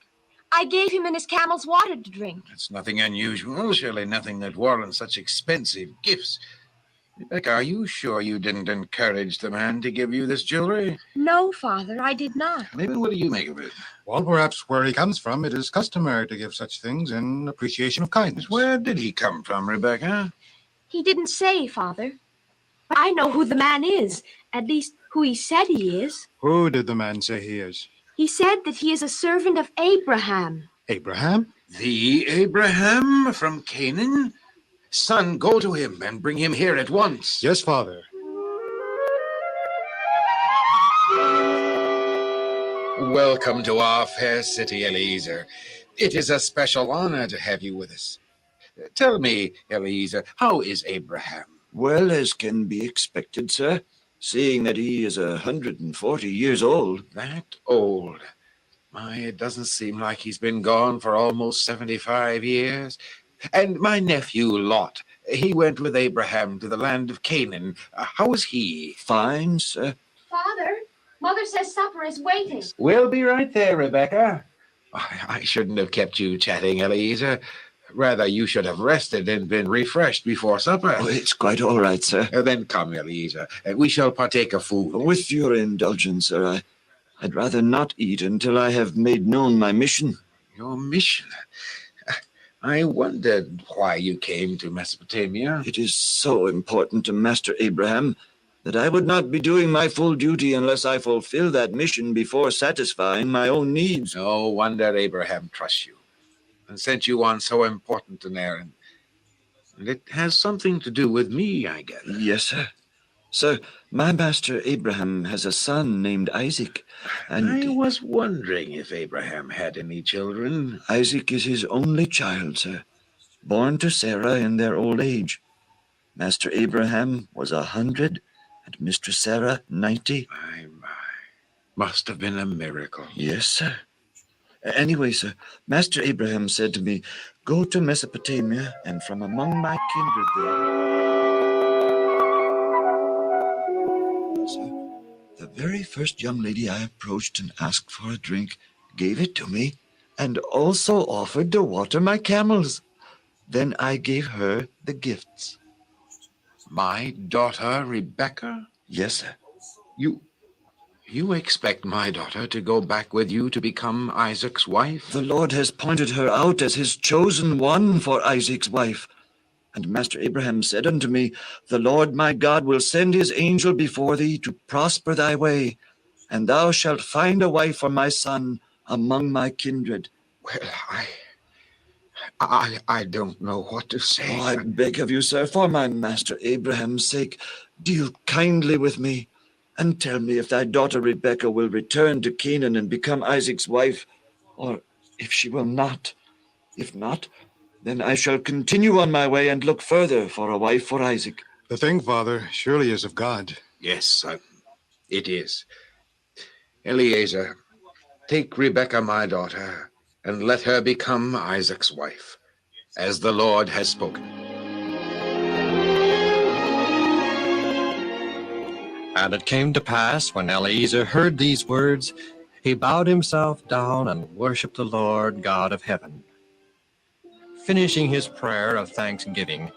I gave him and his camels water to drink. It's nothing unusual, surely nothing that warrants such expensive gifts. Rebecca, are you sure you didn't encourage the man to give you this jewelry? No, Father, I did not. Maybe what do you make of it? Well, perhaps where he comes from, it is customary to give such things in appreciation of kindness. Where did he come from, Rebecca? He didn't say, Father. But I know who the man is, at least who he said he is. Who did the man say he is? He said that he is a servant of Abraham. Abraham? The Abraham from Canaan? Son, go to him and bring him here at once. Yes, Father. Welcome to our fair city, Eliezer. It is a special honor to have you with us. Tell me, Eliezer, how is Abraham? Well, as can be expected, sir, seeing that he is 140 years old. That old? My, it doesn't seem like he's been gone for almost 75 years. And my nephew, Lot, he went with Abraham to the land of Canaan. How is he? Fine, sir. Father, Mother says supper is waiting. We'll be right there, Rebecca. I shouldn't have kept you chatting, Eliezer. Rather, you should have rested and been refreshed before supper. Oh, it's quite all right, sir. Then come, Eliezer. We shall partake of food. With your indulgence, sir, I'd rather not eat until I have made known my mission. Your mission? I wondered why you came to Mesopotamia. It is so important to Master Abraham that I would not be doing my full duty unless I fulfill that mission before satisfying my own needs. No wonder Abraham trusts you and sent you on so important an errand. And it has something to do with me, I guess. Yes, sir. Sir, my master Abraham has a son named Isaac, and I was wondering if Abraham had any children. Isaac is his only child, sir, born to Sarah in their old age. Master Abraham was 100, and Mistress Sarah 90. My. Must have been a miracle. Yes, sir. Anyway, sir, Master Abraham said to me, "Go to Mesopotamia, and from among my kindred there." Sir, the very first young lady I approached and asked for a drink gave it to me, and also offered to water my camels. Then I gave her the gifts. My daughter, Rebecca? Yes, sir. You expect my daughter to go back with you to become Isaac's wife? The Lord has pointed her out as his chosen one for Isaac's wife. And Master Abraham said unto me, "The Lord my God will send his angel before thee to prosper thy way, and thou shalt find a wife for my son among my kindred." Well, I don't know what to say. Oh, I beg of you, sir, for my master Abraham's sake, deal kindly with me, and tell me if thy daughter Rebecca will return to Canaan and become Isaac's wife, or if she will not. If not, then I shall continue on my way and look further for a wife for Isaac. The thing, Father, surely is of God. Yes, it is. Eliezer, take Rebecca, my daughter, and let her become Isaac's wife, as the Lord has spoken. And it came to pass, when Eliezer heard these words, he bowed himself down and worshipped the Lord God of heaven. Finishing his prayer of thanksgiving,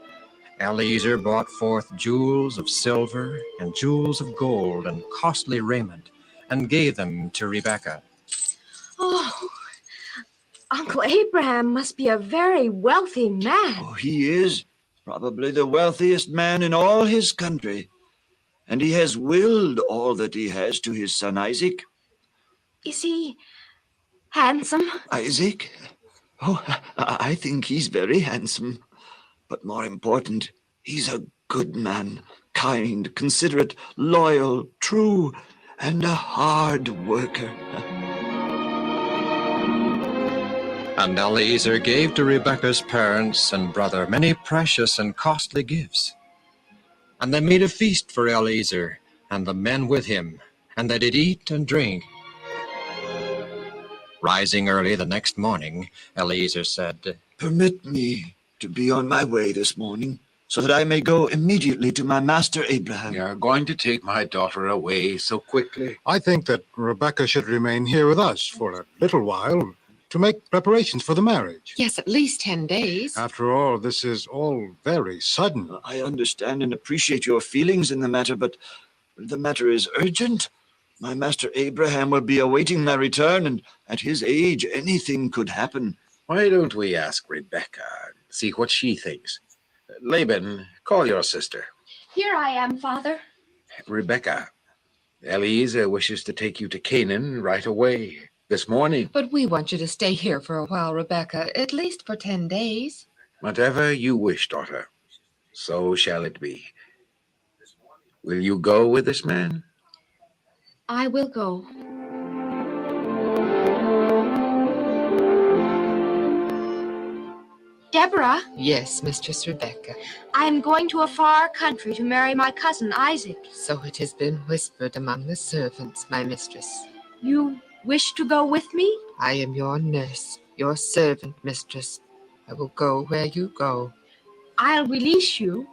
Eliezer brought forth jewels of silver and jewels of gold and costly raiment, and gave them to Rebekah. Oh, Uncle Abraham must be a very wealthy man. Oh, he is probably the wealthiest man in all his country, and he has willed all that he has to his son Isaac. Is he handsome? Isaac? Oh, I think he's very handsome. But more important, he's a good man, kind, considerate, loyal, true, and a hard worker. And Eliezer gave to Rebekah's parents and brother many precious and costly gifts. And they made a feast for Eliezer and the men with him, and they did eat and drink. Rising early the next morning, Eliezer said, "Permit me to be on my way this morning, so that I may go immediately to my master Abraham." You're going to take my daughter away so quickly? I think that Rebecca should remain here with us for a little while to make preparations for the marriage. Yes, at least 10 days. After all, this is all very sudden. I understand and appreciate your feelings in the matter, but the matter is urgent. My master Abraham will be awaiting my return, and at his age, anything could happen. Why don't we ask Rebecca and see what she thinks? Laban, call your sister. Here I am, Father. Rebecca, Eliezer wishes to take you to Canaan right away, this morning. But we want you to stay here for a while, Rebecca, at least for 10 days. Whatever you wish, daughter, so shall it be. Will you go with this man? I will go. Deborah? Yes, Mistress Rebecca. I am going to a far country to marry my cousin Isaac. So it has been whispered among the servants, my mistress. You wish to go with me? I am your nurse, your servant, mistress. I will go where you go. I'll release you,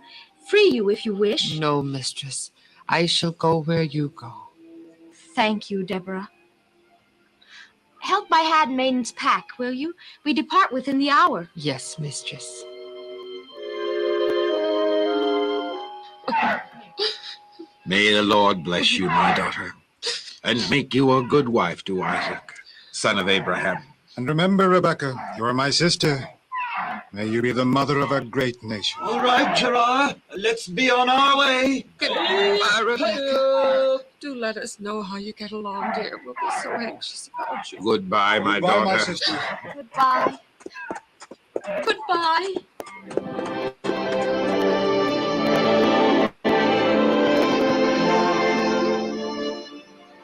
free you if you wish. No, mistress. I shall go where you go. Thank you, Deborah. Help my handmaidens pack, will you? We depart within the hour. Yes, mistress. May the Lord bless you, my daughter, and make you a good wife to Isaac, son of Abraham. And remember, Rebecca, you are my sister. May you be the mother of a great nation. All right, Gerard, let's be on our way. Goodbye, Rebecca. Do let us know how you get along, dear. We'll be so anxious about you. Goodbye, my Goodbye, daughter. my sister. Goodbye. Goodbye.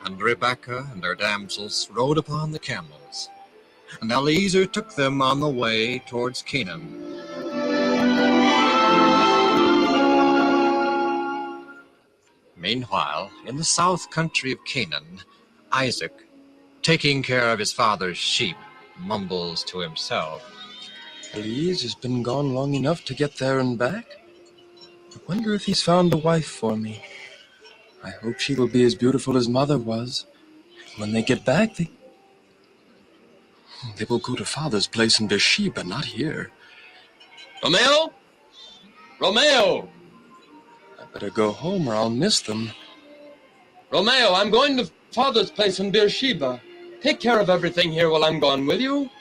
And Rebekah and her damsels rode upon the camels, and Eliezer took them on the way towards Canaan. Meanwhile, in the south country of Canaan, Isaac, taking care of his father's sheep, mumbles to himself. Eliezer's been gone long enough to get there and back. I wonder if he's found a wife for me. I hope she will be as beautiful as Mother was. When they get back, they will go to Father's place in Beersheba, not here. Romeo? Romeo! I better go home or I'll miss them. Romeo, I'm going to Father's place in Beersheba. Take care of everything here while I'm gone, will you?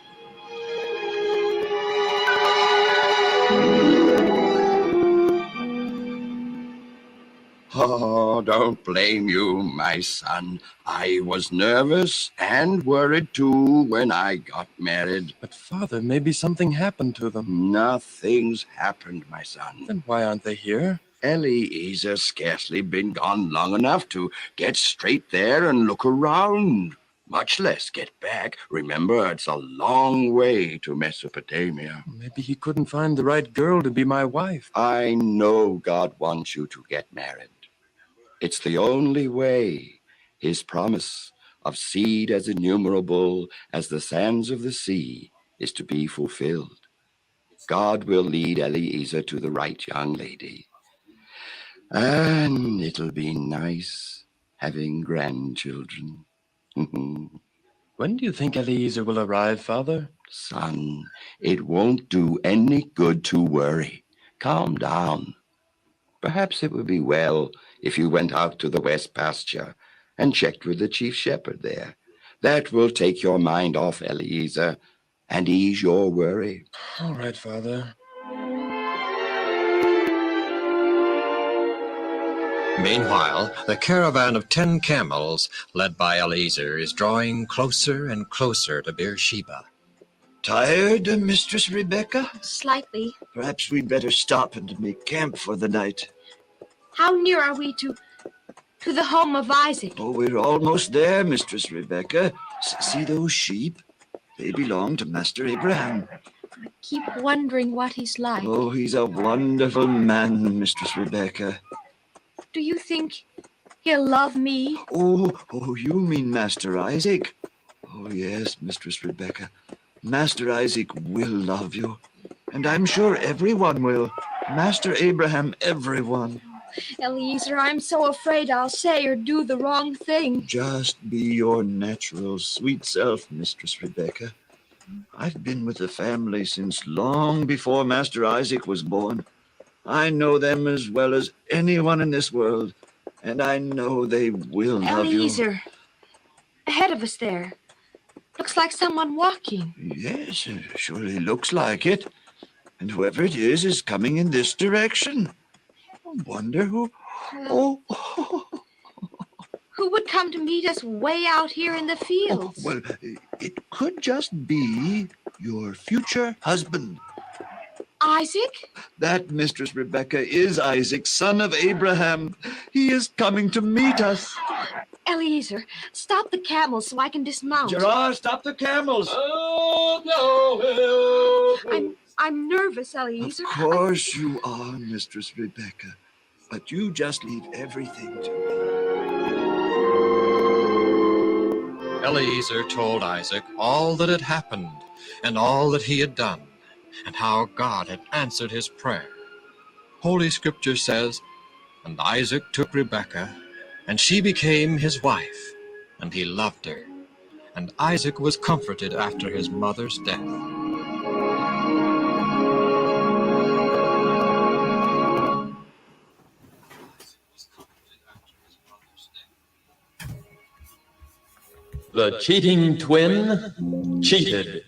Oh, don't blame you, my son. I was nervous and worried too when I got married. But Father, maybe something happened to them. Nothing's happened, my son. Then why aren't they here? Eliezer's scarcely been gone long enough to get straight there and look around, much less get back. Remember, it's a long way to Mesopotamia. Maybe he couldn't find the right girl to be my wife. I know God wants you to get married. It's the only way. His promise of seed as innumerable as the sands of the sea is to be fulfilled. God will lead Eliezer to the right young lady. And it'll be nice having grandchildren. When do you think Eliezer will arrive, Father? Son, it won't do any good to worry. Calm down. Perhaps it would be well if you went out to the west pasture and checked with the chief shepherd there. That will take your mind off Eliezer and ease your worry. All right, Father. Meanwhile, the caravan of 10 camels, led by Eliezer, is drawing closer and closer to Beersheba. Tired, Mistress Rebecca? Slightly. Perhaps we'd better stop and make camp for the night. How near are we to the home of Isaac? Oh, we're almost there, Mistress Rebecca. See those sheep? They belong to Master Abraham. I keep wondering what he's like. Oh, he's a wonderful man, Mistress Rebecca. Do you think he'll love me? Oh, you mean Master Isaac? Oh, yes, Mistress Rebecca. Master Isaac will love you. And I'm sure everyone will. Master Abraham, everyone. Eliezer, I'm so afraid I'll say or do the wrong thing. Just be your natural, sweet self, Mistress Rebecca. I've been with the family since long before Master Isaac was born. I know them as well as anyone in this world, and I know they will love you. Eliezer, ahead of us there. Looks like someone walking. Yes, it surely looks like it. And whoever it is coming in this direction. I wonder who... Oh. Who would come to meet us way out here in the fields? Well, it could just be your future husband. Isaac? That, Mistress Rebecca, is Isaac, son of Abraham. He is coming to meet us. Eliezer, stop the camels so I can dismount. Gerard, stop the camels. Oh, no. I'm nervous, Eliezer. Of course you are, Mistress Rebecca. But you just leave everything to me. Eliezer told Isaac all that had happened and all that he had done, and how God had answered his prayer. Holy Scripture says, "And Isaac took Rebekah, and she became his wife, and he loved her. And Isaac was comforted after his mother's death." The cheating twin cheated.